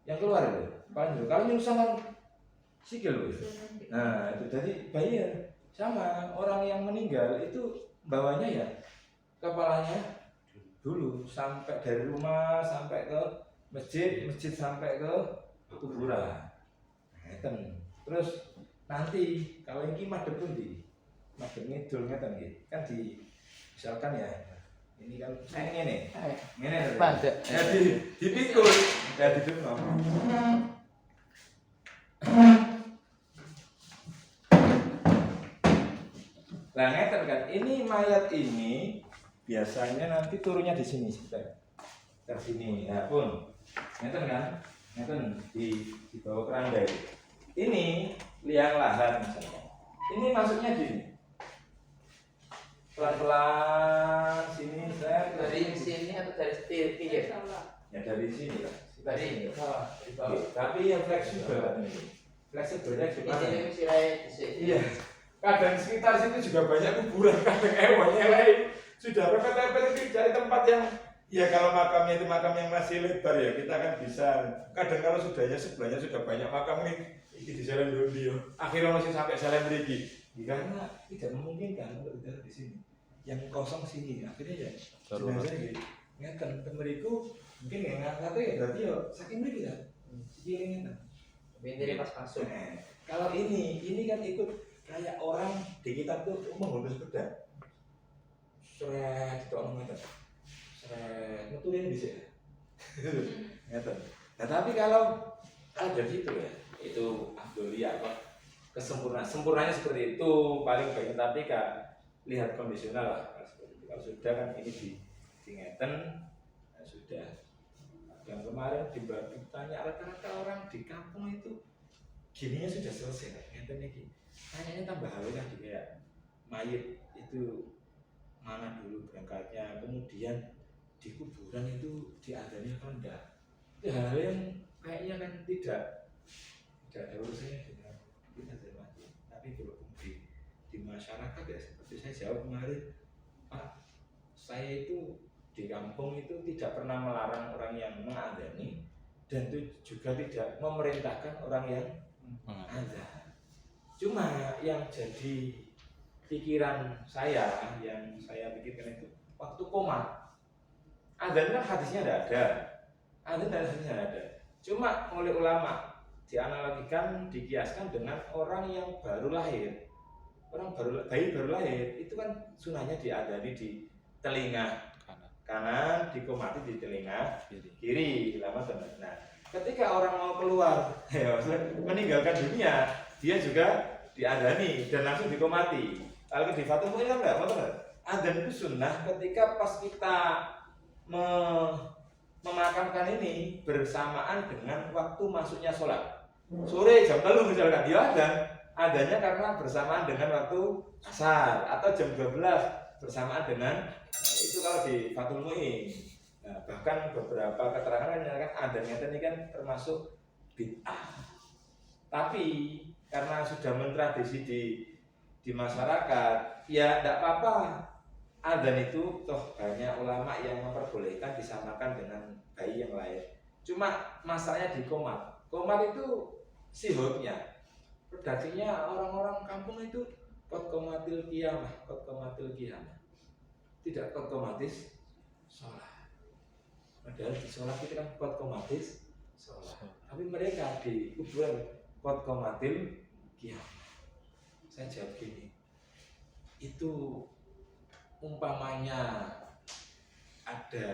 Yang keluar itu, kepalanya dulu. Kalau nyusang kan sikil loh. Nah itu jadi bayi ya sama orang yang meninggal itu bawahnya ya kepalanya dulu sampai dari rumah sampai ke masjid sampai ke kuburan. Terus nanti kalau yang madhep pundi? Madhep ngidul ngeten nggih. Kan di misalkan ya ini kan ngene. Ngene. Ya dipikul. Ya dipikul. Nah ngeten kan, ini mayat ini biasanya nanti turunnya di sini sebentar, ke sini. Nah pun, ngeten kan, ngeten di bawah keranda itu. Ini liang lahat misalnya. Ini masuknya gini, pelan-pelan sini saya
dari sini atau dari setir
ya dari sini lah.
dari bawah
Tapi yang fleksibel ini, fleksibelnya gimana?
ini sirahe
Iya. Kadang sekitar situ juga banyak kuburan, kadang yang lain sudah repet-repet cari tempat yang ya kalau makamnya itu makam yang masih lebar ya kita kan bisa kadang kalau sudahnya sebelahnya sudah banyak makam ini di jalan dulu akhirnya masih sampai jalan beriki karena tidak memungkinkan untuk ditaruh di sini yang kosong sini akhirnya ya jenazah gitu ngeten temeriku mungkin yang ngangkat ya berarti ya saking beriki ya sikilnya
bendera pas masuk
kalau ini kan ikut kayak orang di kita tuh menghunus sepeda seret itu orang ngeten seret ngeturin bisa ngeten nah tapi kalau ada situ ya itu Abdulia apa sempurnanya seperti itu paling baik tapi lihat kondisional lah kalau sudah kan ini di ngeten nah, sudah yang kemarin ditanya rata-rata orang di kampung itu gininya sudah selesai ngeten ini kayaknya tambah halus lagi kayak mayit itu mana dulu berangkatnya kemudian di kuburan itu diadanya apa enggak itu hal yang kayaknya kan tidak ada urusannya dengan kita mati tapi berhubung di masyarakat ya seperti saya jawab kemarin Pak saya itu di kampung itu tidak pernah melarang orang yang mengadani dan itu juga tidak memerintahkan orang yang azan cuma yang jadi pikiran saya yang saya pikirkan itu waktu koma adzan kan hadisnya ada adzan dan hadisnya ada cuma oleh ulama dianalogikan dikiaskan dengan orang yang baru lahir bayi baru lahir itu kan sunahnya diadzani di telinga kanan, dikomati di telinga kiri. Lama benar. Nah, ketika orang mau keluar, ya, meninggalkan dunia, dia juga diadani dan langsung dikomati. Kalau di Fatul Mu'in enggak, adzan itu sunnah ketika pas kita memakamkan ini bersamaan dengan waktu masuknya sholat. Sore jam 3 misalkan, ya adanya karena bersamaan dengan waktu asar, atau jam 12 bersamaan dengan itu kalau di Fatul Mu'in. Nah, bahkan beberapa keterangan menyatakan adanya ini kan termasuk bid'ah. Tapi karena sudah mentradisi di masyarakat, ya tidak apa-apa. Adzan itu toh banyak ulama yang memperbolehkan disamakan dengan bayi yang lain. Cuma masalahnya di komat. Komat itu sihutnya. Redaksinya orang-orang kampung itu kot komatil qiyamah, kot komatil qiyamah. Tidak kot komatis sholat. Padahal di sholat itu kan kot komatis sholat. Tapi mereka di kuburan kot komatil qiyamah. Saya jawab gini, itu umpamanya ada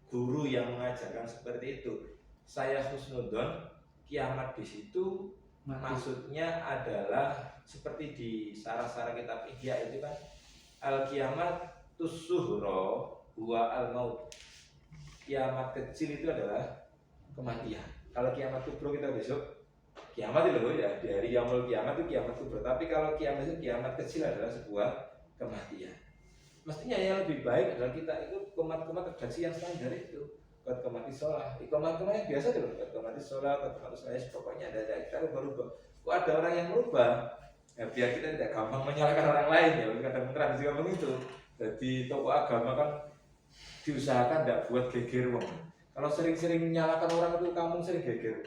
guru yang mengajarkan seperti itu, saya husnudon, kiamat di situ maksudnya adalah seperti di sarah-sarah kitab Ihya itu kan, al kiamat tusuhro huwa al maut. Kiamat kecil itu adalah kematian. Kalau kiamat kubro kita besok kiamat itu loh ya, di hari yaumul kiamat itu kiamat kubro. Tapi kalau kiamat itu kiamat kecil adalah sebuah kematian. Mestinya yang lebih baik adalah kita ikut komat-komat redaksi yang standar itu. Komat sholat, komat-komat yang biasa dulu. Komat sholat, komat sholat, pokoknya ada kita berubah. Kok ada orang yang merubah? Ya, biar kita tidak gampang menyalahkan orang lain ya. Kadang tradisi ngomong itu. Jadi tokoh agama kan diusahakan tidak buat geger wong. Kalau sering-sering menyalahkan orang itu, kamu sering geger.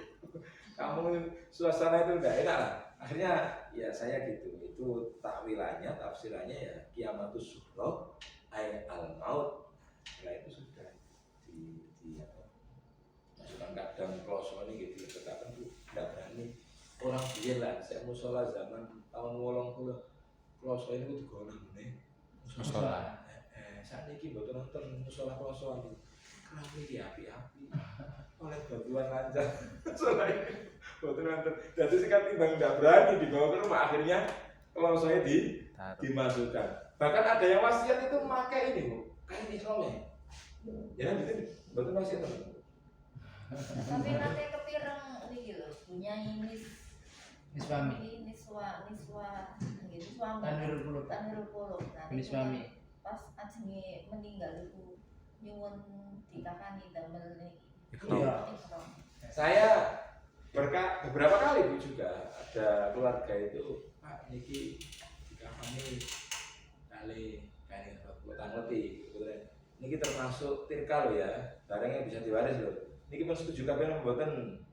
Kamu suasana itu tidak enak lah. Akhirnya ya saya gitu. Itu takwilannya, tafsirannya ya kiamatus sughra ay al maut. Nah itu sudah di masukkan kadang kloso ini gitu, tetapi itu tidak berani orang biar lah. Saya musola zaman tahun 80 kloso ini itu digolong nih musola. Saat ini buat nonton musola kloso itu kerami di api-api oleh batuan lancar musola ini buat nonton. Jadi sekarang timbang tidak berani dibawa ke rumah, akhirnya kalau saya dimasukkan. Bahkan ada yang wasiat itu pakai ini bu, kain ikhramnya. Ya gitu, betul wasiat teman.
Tapi nanti kepireng ini gitu, punya
Niswami.
Niswa gitu, suami. Tanirul Puluh.
Niswami.
Pas ajenge meninggal itu nyuwun dikakani damel niki.
Iya.
Saya beberapa kali bu juga ada keluarga itu, Pak niki dikakani kali kain buatan lebih. Niki termasuk tirka loh ya, barangnya bisa diwaris loh. Niki pun setuju kabeh mboten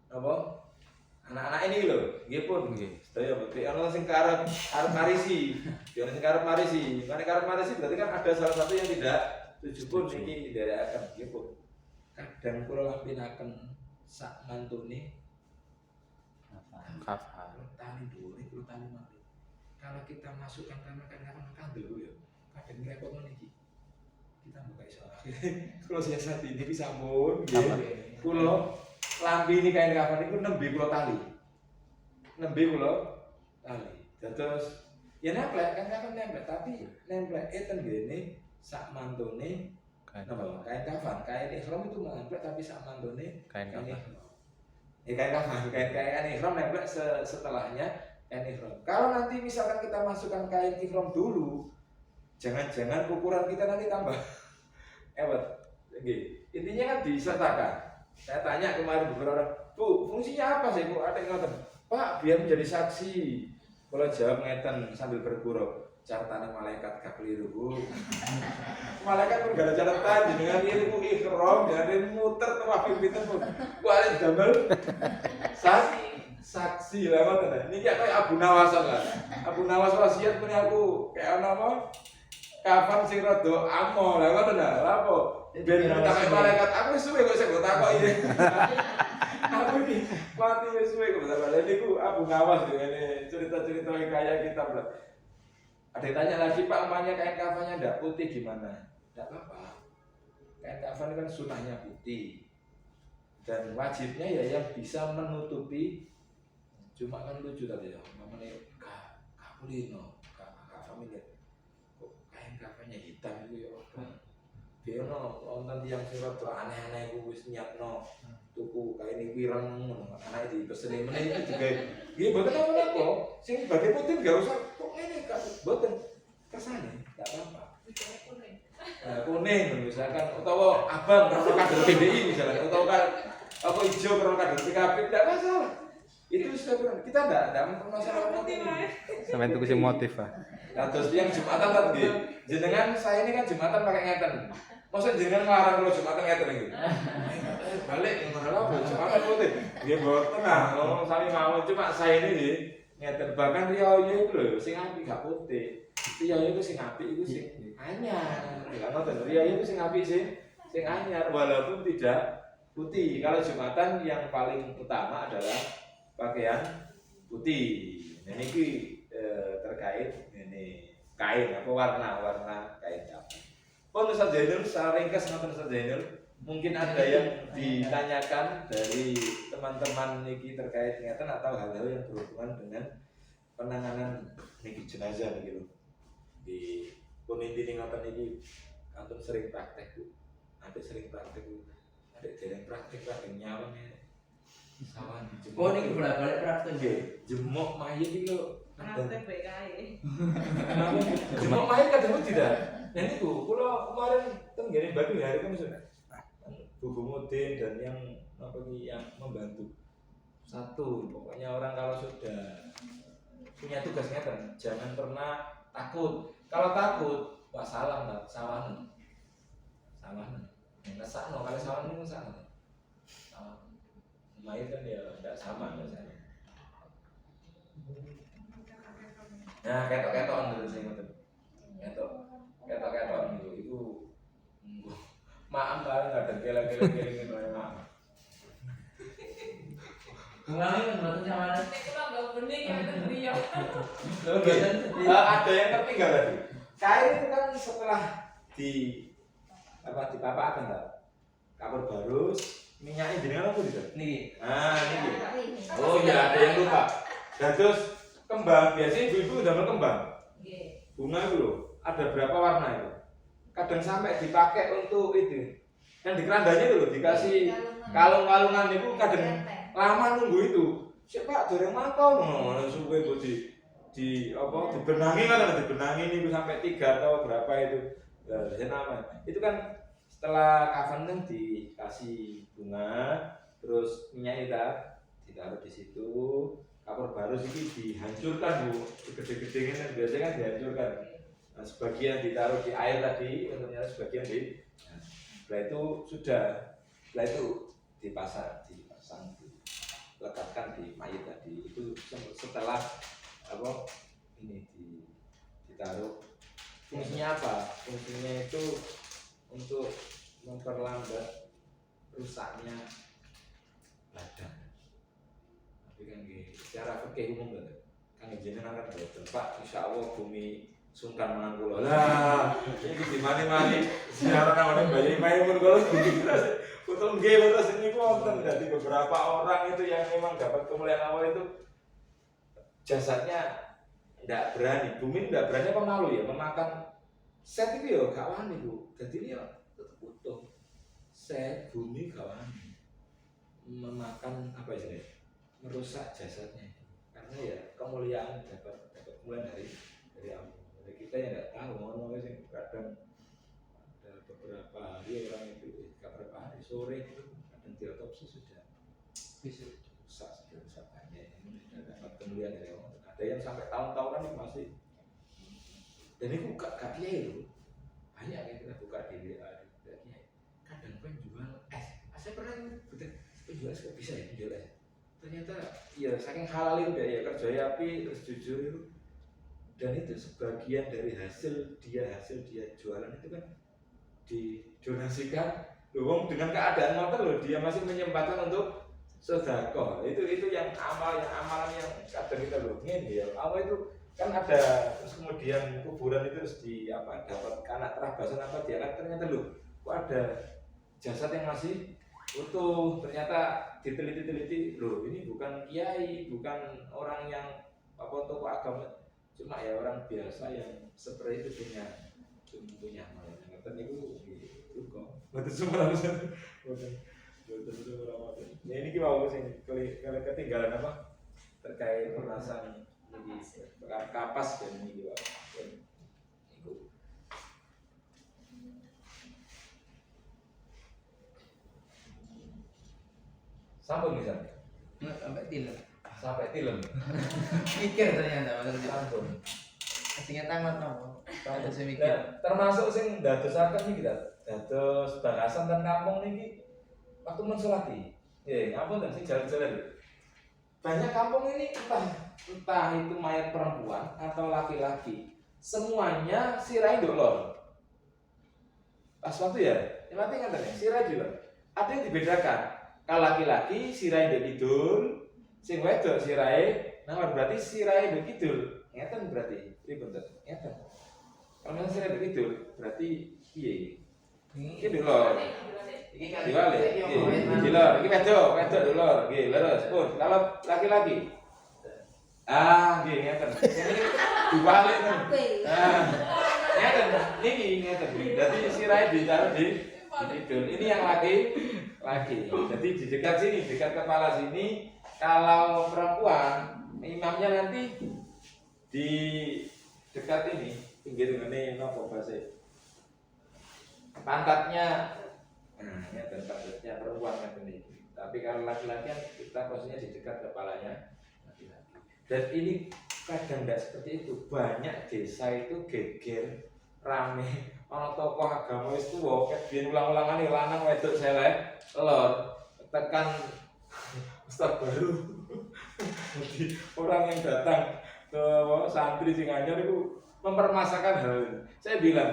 apa? Anak-anak ini loh, nggih pun nggih. Sedaya berarti ana sing karep marisi. Ya sing karep marisi. Karena karep marisi berarti kan ada salah satu yang tidak setuju pun niki ndherekaken nggih pun. Kadang kula lampinaken sak mantune
kafal.
Tali dhuwur iki tali mati. Kalau kita masukkan kan kandel ya. Kadang repot niki. Kita buka iso. Kalau siasat ini bisa sampun nggih. Kula lambi ini kain kafan itu nembe kula tali. Nembe kula tali. Terus ya nemplek kan kafan nemplek tapi nemplek eten ngene sak mantune kain kafan. Kain ihram itu nemplek tapi sak mantune kain ihram. Kain kafan, kain ihram nemplek setelahnya kain ihram. Kalau nanti misalkan kita masukkan kain ihram dulu, jangan-jangan ukuran kita nanti tambah intinya kan disertakan. Saya tanya kemarin beberapa orang, Bu, fungsinya apa sih Bu? Ada yang ngatakan, Pak, biar menjadi saksi. Kalau jawab ngeten sambil bergurau, catatan malaikat gak keliru Bu. Malaikat pun gak ada catatan, dengan ilmu ikhram, dengan muter tawafin pinten pun. Wah, ada damel saksi lah ngoten. Ini kayak Abu Nawas lah. Abu Nawas wasiat punya aku kayak apa? Kapan sing rada amo lah ngoten lho. Apa? Ben takok malaikat aku wis suwe kok sing mbok takoki. Aku iki mati wis suwe kok takok. Lha niku Abu Nawas ngene cerita-cerita kayak kitab lah. Ada yang tanya lagi Pak, umpamanya kain kafannya ndak putih gimana? tidak apa-apa. Kain kafan kan sunahnya putih dan wajibnya ya yang bisa menutupi. Cuma kan lucu tadi ya, namanya Kapulino, Kak familiar. Kok kain kafannya hitam itu ya? Dia nonton tiang surat tuh aneh-aneh gue wis nyiapno tuku kain ireng anak di pesene meneh itu juga. Nggih mboten apa-apa. Sing badhe putih enggak usah kok ngene Kak. Mboten kersane, enggak apa-apa. Kuning misalkan utawa abang karena kader PDI misalkan utawa apa hijau karena kader PKB tidak masalah. Itu sudah kita tidak mempermasalahkan itu.
Sampai tuku sing motif ah.
Nah terus yang Jumatan tadi, jenengan saya ini kan Jumatan pakai ngeten. Maksud jenengan ngelarang kalau Jumatan ngeten iki. Balik yang mana lah Jumatan putih. Dia bawa tengah, ngomong sami mau cuma saya ini ngeten bahkan riau itu loh, sing api gak putih. Riau itu sing api itu sing anyar. Enggak ngoten, riau itu sing api sing anyar walaupun tidak putih. Kalau Jumatan yang paling utama adalah pakaian putih. Nah ini terkait ini kain apa warna kain apa. Pun Ustaz Zainul secara ringkas Ustaz Zainul mungkin ada yang ditanyakan dari teman-teman niki terkait ingatan atau hal-hal yang berhubungan dengan penanganan niki jenazah niki lho. Di pun inti ingatan niki antum sering praktek Bu. Ada sering praktek Bu. Ada dereng praktek nyawanya sawan
Oh ini bolak-balik praktek
nggih. Jemuk mayit iki lho.
Praktek BKI.
Jemuk mayit kadang tidak. Nah itu kula kemarin tenggene Batu hari kan sudah. Bu Mudin dan yang apa nih yang membantu. Satu, pokoknya orang kalau sudah punya tugasnya kan jangan pernah takut. Kalau takut, wah salah nggak, sawan. Ngesakno kalau sawan itu ngesakno. Mayit kan ya tidak sama biasanya. Nah, ketok-ketokan dulu sih ngoten. Ketok-ketokan itu maaf banget enggak ada geleng-geleng gitu maaf.
Bunga ini betul sama ada.
Nek kula enggak bening ya betul beliau.
Ada yang ngerti enggak tadi? Kain itu kan setelah dipapakan tak? Kapur barus, minyaknya jenengan apa gitu?
Niki.
Nah, ini. Oh iya, ada yang lupa. Dan terus kembang, biasanya ibu-ibu udah kembang. Bunga itu loh, ada berapa warna itu? Kadang sampai dipakai untuk itu. Yang di kerandanya itu loh, dikasih kalung-kalungan itu kadang lama nunggu itu. Siapa doreng mangkau no, suwe itu dibenangi kan dibenangi ini sampai 3 atau berapa itu. Nama. Itu kan setelah kafan kan dikasih bunga, terus minyak itu ditaruh di situ. Kapur barus ini dihancurkan Bu, gede-gede ini biasanya kan dihancurkan. Nah, sebagian ditaruh di air tadi, ternyata sebagian setelah itu dipasang, dilekatkan di mayat tadi. Itu setelah apa ini ditaruh. Fungsinya apa? Fungsinya itu untuk memperlambat rusaknya badan. Tapi kan secara fikih umum kan jenengan kan betul Pak, insyaallah bumi sungkan mangan kula. Lah, iki di mani-mani ziarah nang Bayi Maimun kula betul nggih terus ini wonten dadi beberapa orang itu yang memang dapat kemuliaan awal itu jasadnya tidak berani, bumi tidak berani apa malu ya memakan set itu ya gak wani Bu. Jadi ini ya tetap utuh. Set bumi gak wani memakan apa istilahnya? Merusak jasadnya. Karena ya kemuliaan dapat kemuliaan dari Allah. Dari kita yang tidak tahu ngomongnya sih kadang ada beberapa hari orang itu beberapa hari sore itu kadang diotopsi sudah bisa rusak banyak ini sudah dapat kemuliaan dari Allah. Ada yang sampai tahun-tahunan masih dan ini buka kakinya itu banyak yang kita buka di kakinya. Kadang penjual saya pernah penjual kok bisa ya penjual es. Ternyata ya saking halal itu ya kerja api terus jujur itu dan itu sebagian dari hasil dia jualan itu kan didonasikan loh dengan keadaan motor loh dia masih menyempatkan untuk sedekah itu yang amalan yang kadang kita loh ngene ya apa itu kan ada, terus kemudian kuburan itu harus di apa, dapat anak terabasan apa diangkat, ternyata loh kok ada jasad yang masih utuh, ternyata diteliti-teliti loh ini bukan kiai, bukan orang yang apa tokoh agama, cuma ya orang biasa yang seperti itu punya malah ngerti itu kok betul semua betul semua. Ya ini gimana sih kalau ketinggalan apa terkait permasalahan ini kapas dan ini juga itu sampun misalnya sampai tilem
Mikir ternyata maksudnya.
sampun.
Asingnya tangan no. Ada sing mikir.
Nah, termasuk sing dadosaken iki dados bagasan dan kampung niki waktu mensolati. Ya, ngapunten sing jalan-jalan. Banyak kampung ini entah itu mayat perempuan atau laki-laki, semuanya sirai dolor. Pas waktu ya mati kan tadi sirai dolor. Ada yang dibedakan. Kalau laki-laki sirai ndek kidul, sing wedok sirai nang berarti sirai ndek kidul. Ngeten berarti pripun to? Ngeten. Kalau nang sirai ndek kidul berarti piye? Iki dolor. Iki kan diwale. Iki dolor, iki wedok dolor. Nggih, leres pun. Kalau laki-laki nggih ngeten. Ini dibalik kan. Ngeten. Niki ngeten. Dadi sirai ditaruh di kidul. Ini yang laki. Jadi di dekat sini, dekat kepala sini. Kalau perempuan, imamnya nanti di dekat ini, pinggir ini nopo bahasa. Pantatnya, ya pantatnya perempuan kan ini. Tapi kalau laki-laki kita posisinya di dekat kepalanya laki-laki. Dan ini kadang tidak seperti itu. Banyak desa itu geger, rame. Ono tokoh agama itu ket biyen ulang-ulangan lanang wedok selek, lor tekan ustaz baru. Jadi orang yang datang ke santri sing anyar itu mempermasakan hal ini. Saya bilang,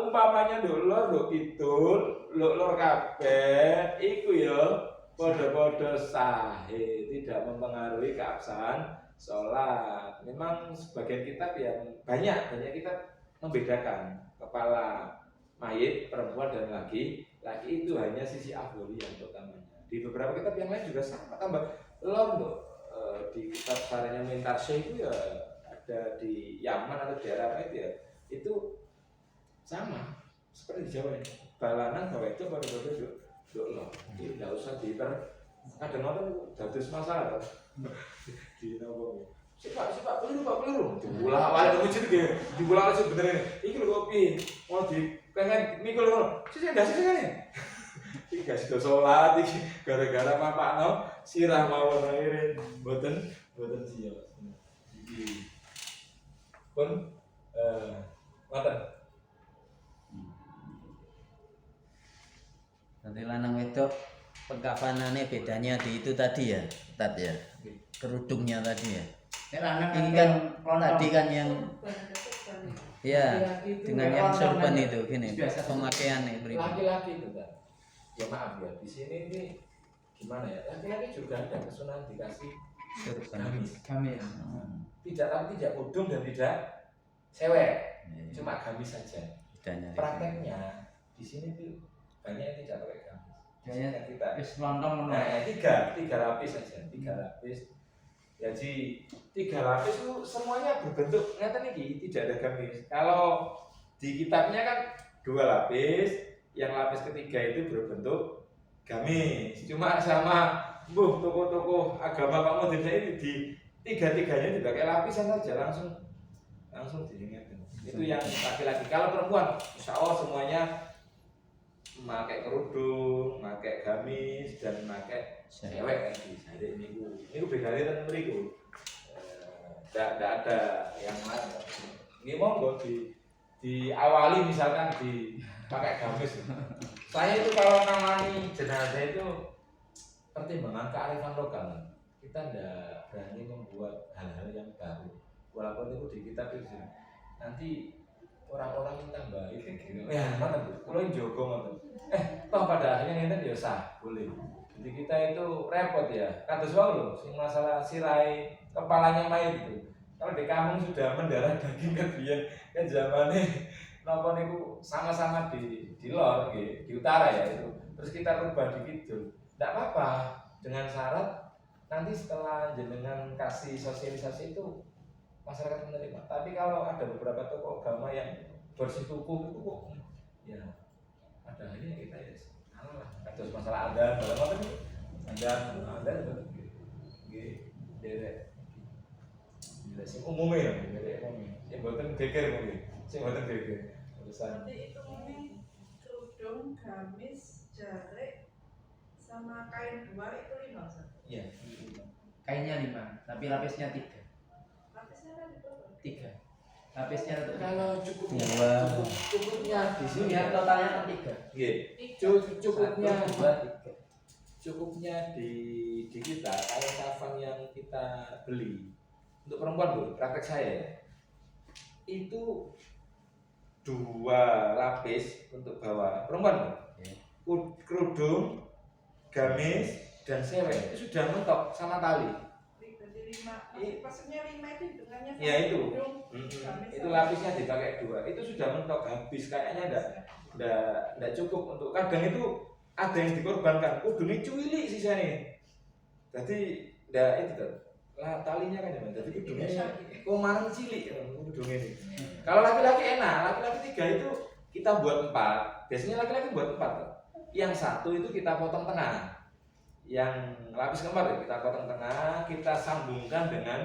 umpamanya lor nduk kidul, lor kabeh iku ya padha-padha sahih, tidak mempengaruhi keabsahan sholat. Memang sebagian kitab yang banyak kitab membedakan kepala mayit perempuan dan laki itu hanya sisi afdoli yang utamanya. Di beberapa kitab yang lain juga sama tambah lor loh. Di kitab Saranya Mintarsya itu ya ada di Yaman atau daerah apa itu ya itu sama seperti di Jawa ini. Balanan bahwa itu pada lor. Jadi tidak usah kadang nonton dados masalah di nopo. Sipak peluru. Diulah awalnya lucu gitu. Diulah lucu bener ini. Iki lho kopi. Mau di pengen mikul lho. Sing ndas sing ngene. Iki gak sida salat iki gara-gara papakno sirah mawon akhire mboten siap. Iki pun ngoten.
Nanti lanang wedok pengkafanannya bedanya di itu tadi ya, Tat ya. Kerudungnya tadi ya. Ini kan tadi kan yang ya dengan yang sorban itu gini pemakaiannya
laki-laki itu kan ya maaf ya di sini ini gimana ya laki-laki juga ada kesunahan dikasih gamis tidak udung dan tidak cewek cuma gamis saja prakteknya di sini tuh banyak yang tidak pakai gamis biasanya kita tiga lapis saja 3 lapis. Jadi 3 lapis itu semuanya berbentuk ngeten iki, tidak ada gamis. Kalau di kitabnya kan 2 lapis, yang lapis ketiga itu berbentuk gamis. Cuma sama tokoh-tokoh agama Pak Modern ini di 3-tiganya dipakai lapisan saja langsung diingatkan. Itu yang laki-laki. Kalau perempuan, insya Allah semuanya memakai kerudung, memakai gamis dan memakai cewek lagi. Jadi ini bedanya dan beriku. Tidak ada yang lain. Ini monggo diawali misalkan dipakai gamis. Saya itu kalau nangani jenazah itu pertimbangan kearifan lokal. Kita tidak berani membuat hal-hal yang baru. Walaupun itu di kitab itu nanti orang-orang yang tambahin gitu. Ya, mana Bu? Kalau jogo ngoten. Toh pada akhirnya ngene ya sah, boleh. Jadi kita itu repot ya. Kados wae lho sing masalah sirai kepalanya mayit itu. Kalau di kampung sudah mendarah daging kan zamannya napa niku sama-sama di lor nggih, di utara ya itu. Terus kita rubah di kidul. Enggak apa-apa dengan syarat nanti setelah jenengan kasih sosialisasi itu masyarakat menerima. Tapi kalau ada beberapa tokoh agama yang bersikukuh itu kok ya ada aja kita ya salah. Terus masalah adan, masalah ada nggih derek. Sing umumnya ya, derek umumnya. Sing boten geger mungkin. Sing boten geger. Urusan
Berarti itu mungkin kerudung, gamis, jarik, sama kain 2 itu 5 Ustaz.
Iya. Kainnya 5, tapi lapisnya 3.
Lapisnya kan itu
3. Lapisnya itu
kalau cukupnya
Wow.
cukupnya di sini
ya totalnya kan 3.
nggih. Cukupnya
1, 2, 3.
cukupnya di kita kain kafan yang kita beli untuk perempuan Bu, praktek saya ya. Itu 2 lapis untuk bawa perempuan Bu. Kerudung, gamis, dan sewek itu sudah mentok sama tali.
berarti 5. Maksudnya 5 itu hitungannya
Ya itu.
kerudung, gamis,
Itu
sama-
lapisnya dipakai 2. Itu sudah mentok habis kayaknya enggak cukup untuk kadang itu ada yang dikorbankan. Kudune cuilik sisanya. Jadi enggak itu tuh. Lah talinya kan ya. Jadi kudune komaran cilik kudune ini. Kalau laki-laki enak, laki-laki 3 itu kita buat 4. Biasanya laki-laki buat 4. Yang 1 itu kita potong tengah. Yang lapis keempat ya, kita potong tengah, kita sambungkan dengan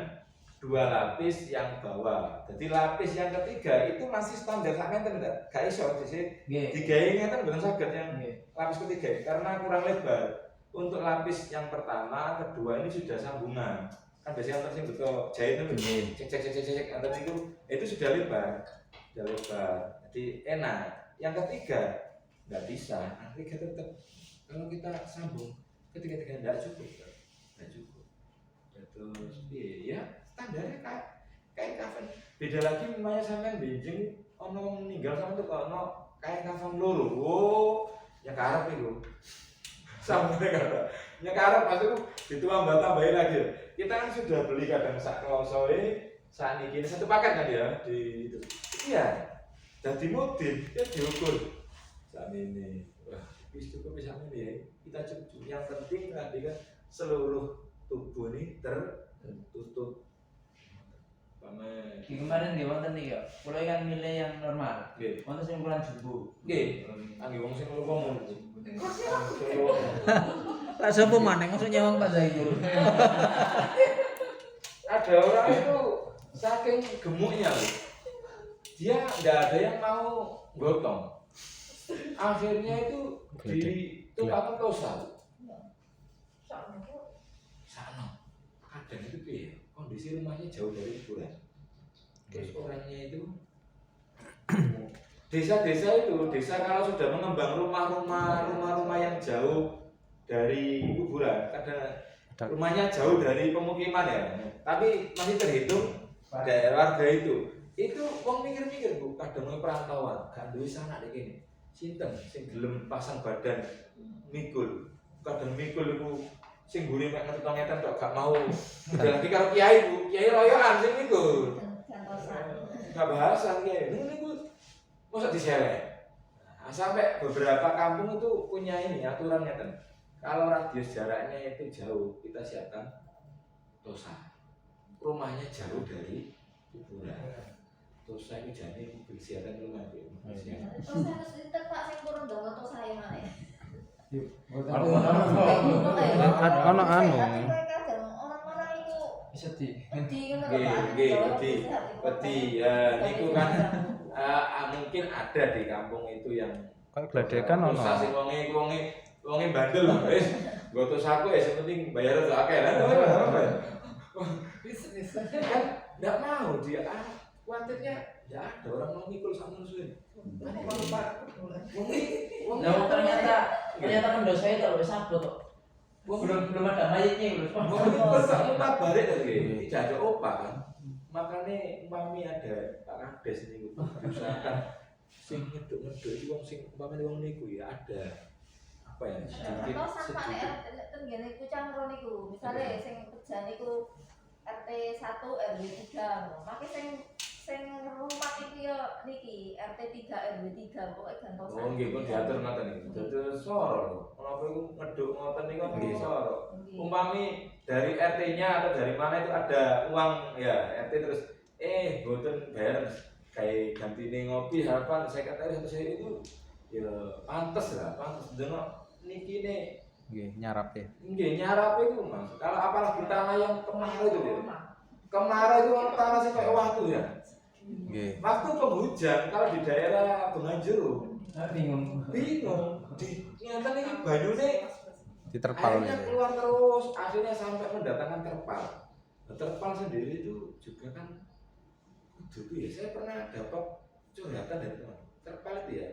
2 lapis yang bawah. Jadi lapis yang ketiga itu masih standar sak ngeten enggak? Gak iso sih.
Nggih.
Digawe ngeten mboten saged yang
Nggih.
lapis ketiga karena kurang lebar. Untuk lapis yang pertama, kedua ini sudah sambungan. Kan biasanya untuk sing betul jahit itu cek itu sudah lebar. Sudah lebar. Jadi enak. Yang ketiga enggak bisa. Yang ketiga tetap kalau kita sambung ketiga-tiga enggak cukup. Enggak cukup. Terus ya standarnya kain kafan. Beda lagi namanya sampean benjing ono meninggal sama tuh ono kain kafan loro. Oh, ya karep iku. Sampai kata. Ya karep maksudku ditambah-tambahin lagi. Kita kan sudah beli kadang sak klosoe, sak niki satu paket kan ya di itu. Iya. Jadi mobil ya diukur. Sak ini. Wah, wis cukup bisa ini ya. Kita cukup. Yang penting tadi kan seluruh tubuh ini tertutup. Pamer.
Di kemarin nggih wonten iki ya. Kula kan milih yang normal.
Nggih.
Wonten sing ukuran jumbo.
Nggih. Angge wong sing ngomong.
Lah sapa maneh mosok nyawang Pak Zainul.
Ada orang itu saking gemuknya loh. Dia enggak ada yang mau gotong. Akhirnya itu di tukang tosa. Sana. Kadang itu piye? Kondisi rumahnya jauh dari kuburan. Terus orangnya itu desa-desa itu, desa kalau sudah mengembang rumah-rumah yang jauh dari kuburan, kadang rumahnya jauh dari pemukiman ya, tapi masih terhitung daerah warga itu wong mikir-mikir Bu, kadang perantauan, gak duwe sanak iki kene. Sinten sing gelem pasang badan mikul. Kadang mikul iku sing gune mek ngetong-ngetan tok gak mau. Udah lagi karo kiai Bu, kiai royokan sing mikul. Gak bahasan kiai. Niku mosok diselek. Nah, sampai beberapa kampung itu punya ini aturan ngeten. Kalau radius jaraknya itu jauh, kita siapkan tosa. Rumahnya jauh dari kuburan. Tosa itu jadi bersiaran rumah itu.
Terus harus ditepak sing kurang dong atau saya mana ya?
Ono anu.
Orang-orang itu
Sedih.
wedi ngono
Nggih,
Pak.
nggih, wedi. Ya, niku kan mungkin ada di kampung itu yang
Kayak gledekan ono.
tosa sing wonge bandel lah wis. Nggo tosaku ya sing penting bayar tok akeh lah.
bisnis.
Kan enggak mau dia khawatirnya ya ada orang mau mikul sama musuhin.
Nah, ternyata mendosa itu harus sabut kok. Belum ada mayatnya belum.
Wong tak balik tadi. Tidak ada opa kan. Makanya umpami ada Pak Kades niku usahakan sing ngeduk-ngeduk iki wong sing umpamane wong niku ya ada apa ya sedikit
Atau sampai ten ngene iku cangkron niku. Misale sing pejan niku RT 1 RW 3 maka sing rumah iki yo niki RT 3 RW 3 pokoke gantos.
Oh nggih pun diatur ngoten iki. Dadi soro. Menapa iku ngeduk ngoten niku kan soro. Umpami dari RT-nya atau dari mana itu ada uang ya RT terus boten bayar kayak gantine ngopi harapan saya kata saya itu ya pantes lah pantes deno niki ne
Nggih, nyarap ya.
nggih nyarap itu Mas. Kalau apalagi tanah yang kemarau itu ya. Kemarau itu kan tanah sing kayak waktu ya.
Nggih.
Waktu penghujan kalau di daerah Bengawan Jero
Bingung.
Nyata nih banyune
Diterpal
airnya
gitu.
keluar terus akhirnya sampai mendatangkan terpal. Nah, terpal sendiri itu juga kan dulu ya saya pernah dapat curhatan dari teman terpal itu ya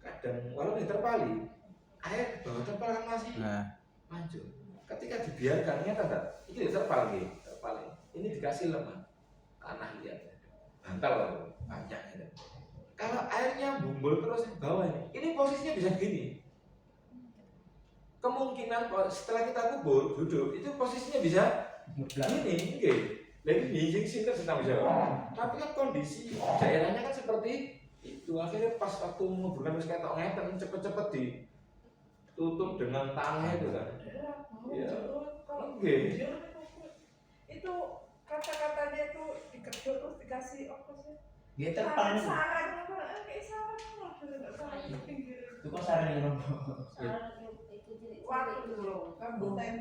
kadang walaupun diterpali air di bawah terpal kan masih mancur ketika dibiarkan ternyata enggak itu terpal gitu terpal ini dikasih lemah tanah lihat bantal banyak ya. Kalau airnya bumbul terus ke bawah ini posisinya bisa gini kemungkinan setelah kita kubur duduk itu posisinya bisa ini okay. Lagi bingung sih kan senang jawab. Tapi kan kondisi daerahnya kan seperti itu. Akhirnya pas waktu menguburkan wis ketok ngeten cepet-cepet ditutup dengan tanah itu kan. Iya. Oke.
Itu kata-katanya itu dikedut terus dikasih apa sih?
Dia terpal.
Saran kayak saran saran ke pinggir.
Itu kok saran ini.
Waktu dulu kan buten.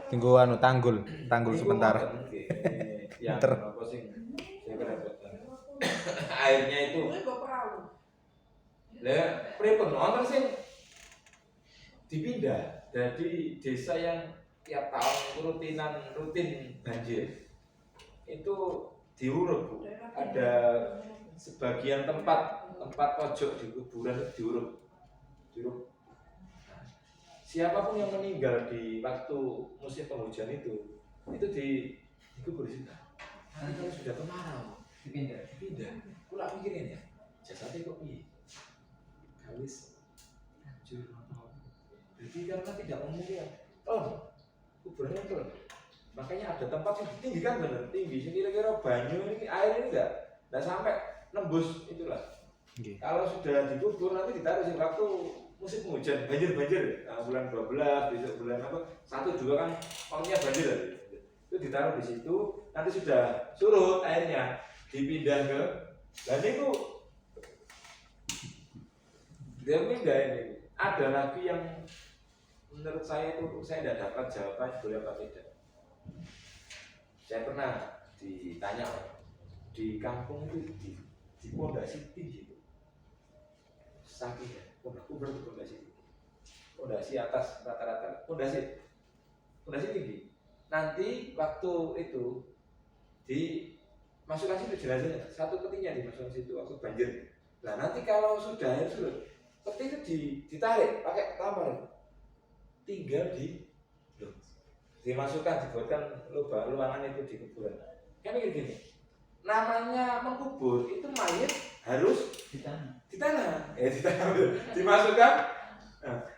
Tunggu anu tanggul sebentar.
Yang apa sih? Saya kedapatan. Airnya itu. Lah, pripun wonten sing dipindah dari desa yang tiap tahun rutin banjir. Itu diuruk, Bu. Ada sebagian tempat pojok di kuburan diuruk. Siapapun yang meninggal di waktu musim penghujan itu dikubur di situ. Nanti kalau sudah kemarau dipindah. Kula pikirin ya, jasadnya kok piye? Kawis hancur atau jadi karena tidak memungkinkan. Kuburannya tuh. Makanya ada tempat yang tinggi kan bener tinggi. Kira-kira banyu ini air ini enggak sampai nembus itulah. Okay. Kalau sudah dikubur nanti ditaruh sih waktu musim hujan banjir bulan 12 besok bulan apa 1 2 kan pokoknya banjir itu ditaruh di situ nanti sudah surut airnya dipindah ke dan itu dia pindah ini ada lagi yang menurut saya itu saya tidak dapat jawaban boleh apa tidak saya pernah ditanya di kampung itu di pondasi tinggi sakit ya, pondasi atas rata-rata, pondasi tinggi. Nanti waktu itu dimasukkan situ jenazahnya, satu petinya dimasukkan situ waktu banjir. Nah nanti kalau sudah air surut, peti itu ditarik pakai tambal, tinggal dimasukkan, dibuatkan luangan itu di kuburan. Kan mikir gini, namanya mengkubur itu mayat harus di tanah, dimasukkan.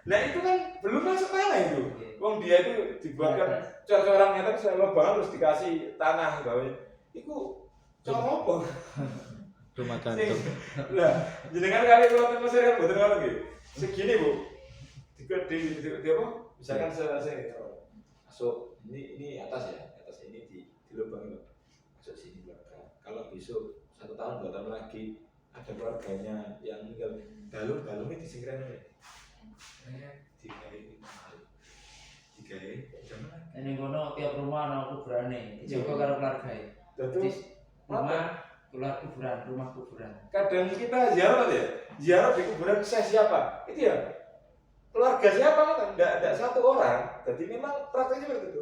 Nah itu kan belum masuk tanah itu. Wong dia itu dibuatkan cor-corannya tapi lubang terus dikasih tanah bawahnya. Itu cor-cor.
Rumah gantung.
Lah, jenengan kali kalau Mesir kan mboten ngono nggih. Segini, Bu. Di apa? Misalkan masuk ini atas ya. Atas ini di lubang itu. Masuk sini belakang. Kalau besok 1 tahun 2 tahun lagi ada keluarganya yang meninggal balungnya disingkirkan digawe
ini kono tiap rumah ana kuburane dijaga karo keluargae dadi rumah kuburan
kadang kita ziarah di kuburan siapa itu ya keluarga siapa kan enggak satu orang jadi memang prakteknya seperti itu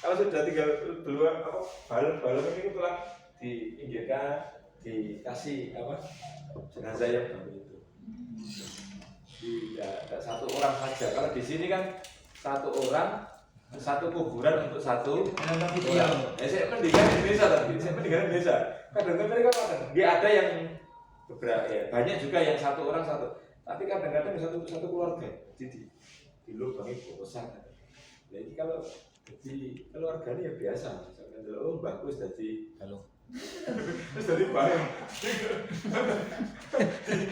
kalau sudah tinggal duluan balung ini pulang diinggirkan dikasih jenazah yang baru itu. Tidak satu orang saja. Kalau di sini kan satu orang satu kuburan untuk satu orang. Saya pendidikan Indonesia. Kadang mereka makan. Dia ada yang beberapa ya, banyak juga yang satu orang satu. Tapi kadang-kadang satu keluarga di lubangi besar. Jadi kalau di keluarga ini ya biasa, misalkan oh bagus jadi
Halo.
terus jadi bareng.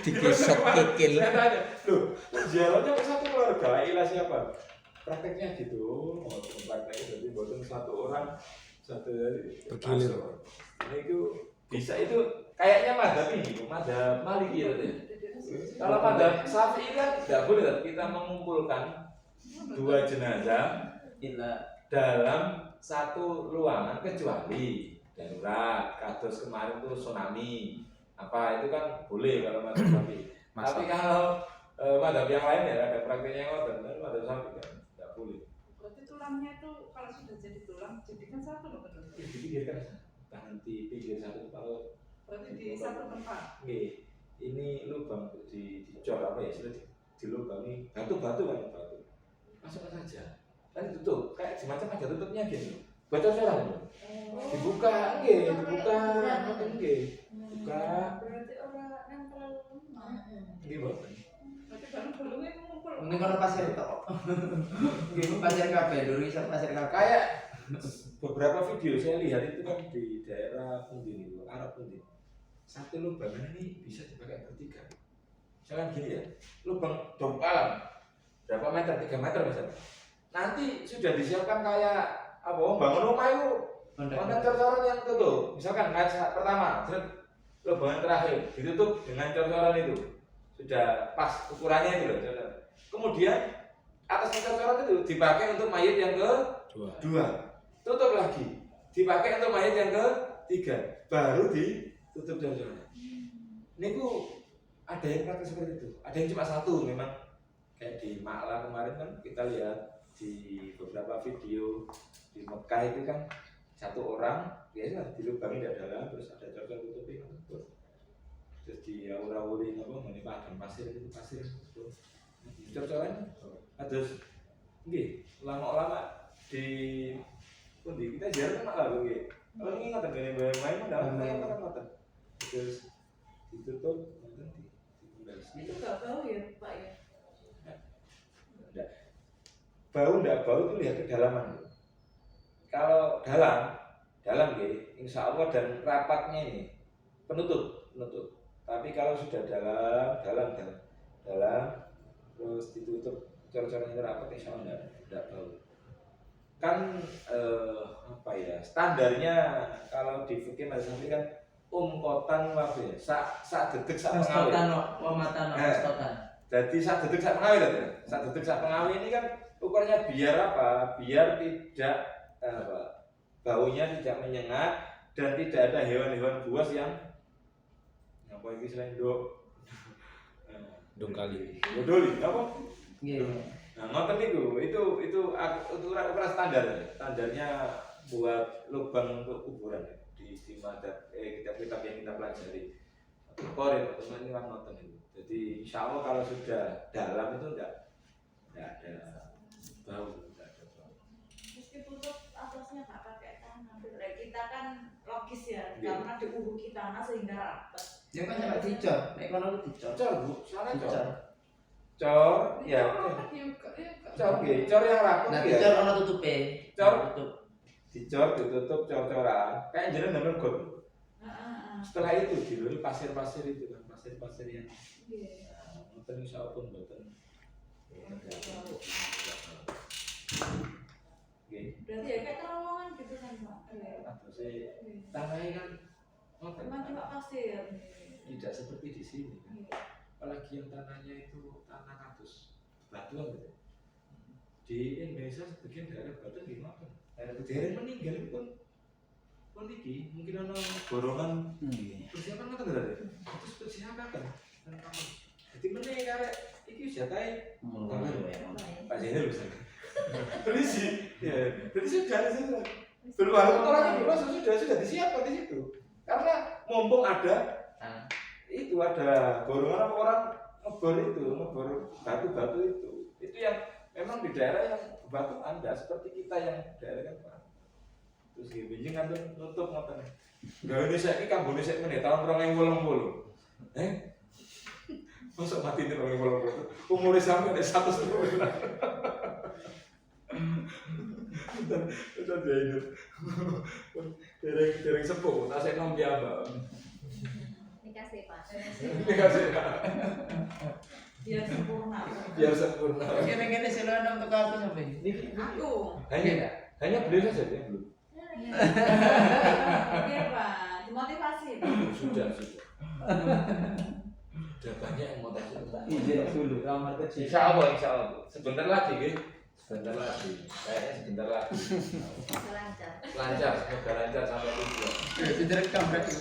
Dikisok kikil.
Saya tanya, loh jalannya ke satu keluarga, ilah siapa? Prakteknya gitu, oh prakteknya jadi buatan satu orang satu dari
Bergilir.
Ini itu bisa itu kayaknya madhab ini, madhab Maliki ya. Kalau madhab Syafi'i kan tidak boleh kita mengumpulkan dua jenazah dalam satu ruangan kecuali darurat, kados kemarin tuh tsunami apa itu kan boleh kalau madhab Syafi'i. Tapi kalau madhab yang lain ya ada prakteknya yang lain, dan madhab Syafi'i kan tidak boleh.
Berarti tulangnya itu kalau sudah jadi tulang, jadikan satu loh betul.
Dipikirkan tangan dipikir satu kalau
Berarti di satu tempat.
Oke, ini lubang dicor apa ya sudah dilubangi batu-batu kan batu masukkan saja kan ditutup kayak semacam ada tutupnya gitu bocor-coran dibuka dibuka buka
Berarti orang yang terlalu lemah.
gitu
Berarti balung-balungnya itu ngumpul.
Mungkin kalau pasir tok. Nggih pasir kabeh, dulu iso pasir kabeh.
kayak beberapa video saya lihat itu kan di daerah Pundi itu Arab Pundi satu lubangan ini bisa dipakai bertiga misalkan gini ya lubang dalam berapa meter 3 meter misalnya nanti sudah disiapkan kayak apa bangun rumah itu konten cor-coran yang tutup misalkan kaca pertama lubangan terakhir ditutup dengan cor-coran itu sudah pas ukurannya itu loh kemudian atas cor-coran itu dipakai untuk mayat yang kedua tutup lagi dipakai untuk mayat yang ketiga baru ditutup cor-coran ini ada yang praktek seperti itu ada yang cuma satu memang kayak di Makla kemarin kan kita lihat di beberapa video di Mekah itu kan satu orang biasanya dilubangi dari dalam terus ada cor-cor tutupin terus di aura-auri apa ini padang pasir itu pasir cor-coran terus nggih lama-lama di pundi kita jarang Makla lho nggih kalau ini ngoten gini main ngoten terus ditutup nanti
Itu nggak bau ya Pak ya?
Enggak bau itu lihat kedalaman. Kalau dalam gitu, insya Allah dan rapatnya ini penutup. Tapi kalau sudah dalam terus ditutup cor-cornya rapat, insya Allah enggak bau. Kan apa ya standarnya kalau di fikih mazhab kan umkotan wabe, sak detik sak pengawin. Jadi sak detik sak pengawin ini kan ukurnya biar apa? Biar tidak baunya tidak menyengat dan tidak ada hewan-hewan buas yang apa ini selain
Dong kali.
Doli apa?
Nggih.
Nah, ngoten niku itu ukuran standarnya buat lubang untuk kuburan di madhab kitab-kitab yang kita pelajari. Korek teman ini kan ngoten itu. Jadi insya Allah kalau sudah dalam itu enggak ada bau.
Meskipun atasnya nggak pakai tangan, kita kan logis ya, karena di uhu kita sehingga rapat.
Ya kan sampai dicor, nek kono dicor.
Cor bu, sana
Dicor.
Cor, ya. Cor yang rapat
Nah,
ya.
dicor ono tutupe.
Cor.
Tutup.
Dicor, ditutup cor-coran. Kayak jeneng namanya got. Setelah itu diluri pasir-pasir itu kan, pasir-pasir yang mboten insya Allah pun mboten.
Berarti ya kayak terowongan gitu kan Pak?
Atau saya tanahnya kan ngoten.
Cuma pasir.
Tidak seperti di sini kan. Apalagi yang tanahnya itu tanah katus batuan gitu. Di Indonesia sebagian daerah batu gimana? Daerah meninggal itu pun iki mungkin ana borongan persiapan ngoten lho tadi. Terus persiapan kan. Jadi meneh karek iki jatahe Pak Zainal bisa. Polisi. Ya, jadi sudah. Berwarung orangnya belum sudah disiapkan di situ. Karena mumpung ada itu ada borongan orang ngebor batu-batu itu yang memang di daerah yang batu Anda seperti kita yang daerah kan terus benjing kan nutup ngoten. Gawe saiki kambune sik meneh tahun 2080. Masa mati ini orang yang itu umurnya sampai ada 100 bulan. Itu dia hidup. Dereng sepuh, tasik nom piyambak.
Dikasih Pak.
Dikasih.
Biar sempurna.
Biar sempurna.
Kira-kira selalu enam tuh aku sampai.
Aku.
Hanya beliau saja dia belum.
Oke Pak, dimotivasi.
Sudah. Sudah banyak yang mau tanya.
Izin dulu kamar kecil.
Insya Allah. Sebentar lagi, gitu. Sebentar lagi. Kayaknya sebentar lagi.
Lancar.
Lancar, semoga lancar sampai tujuan.
Direkam berarti.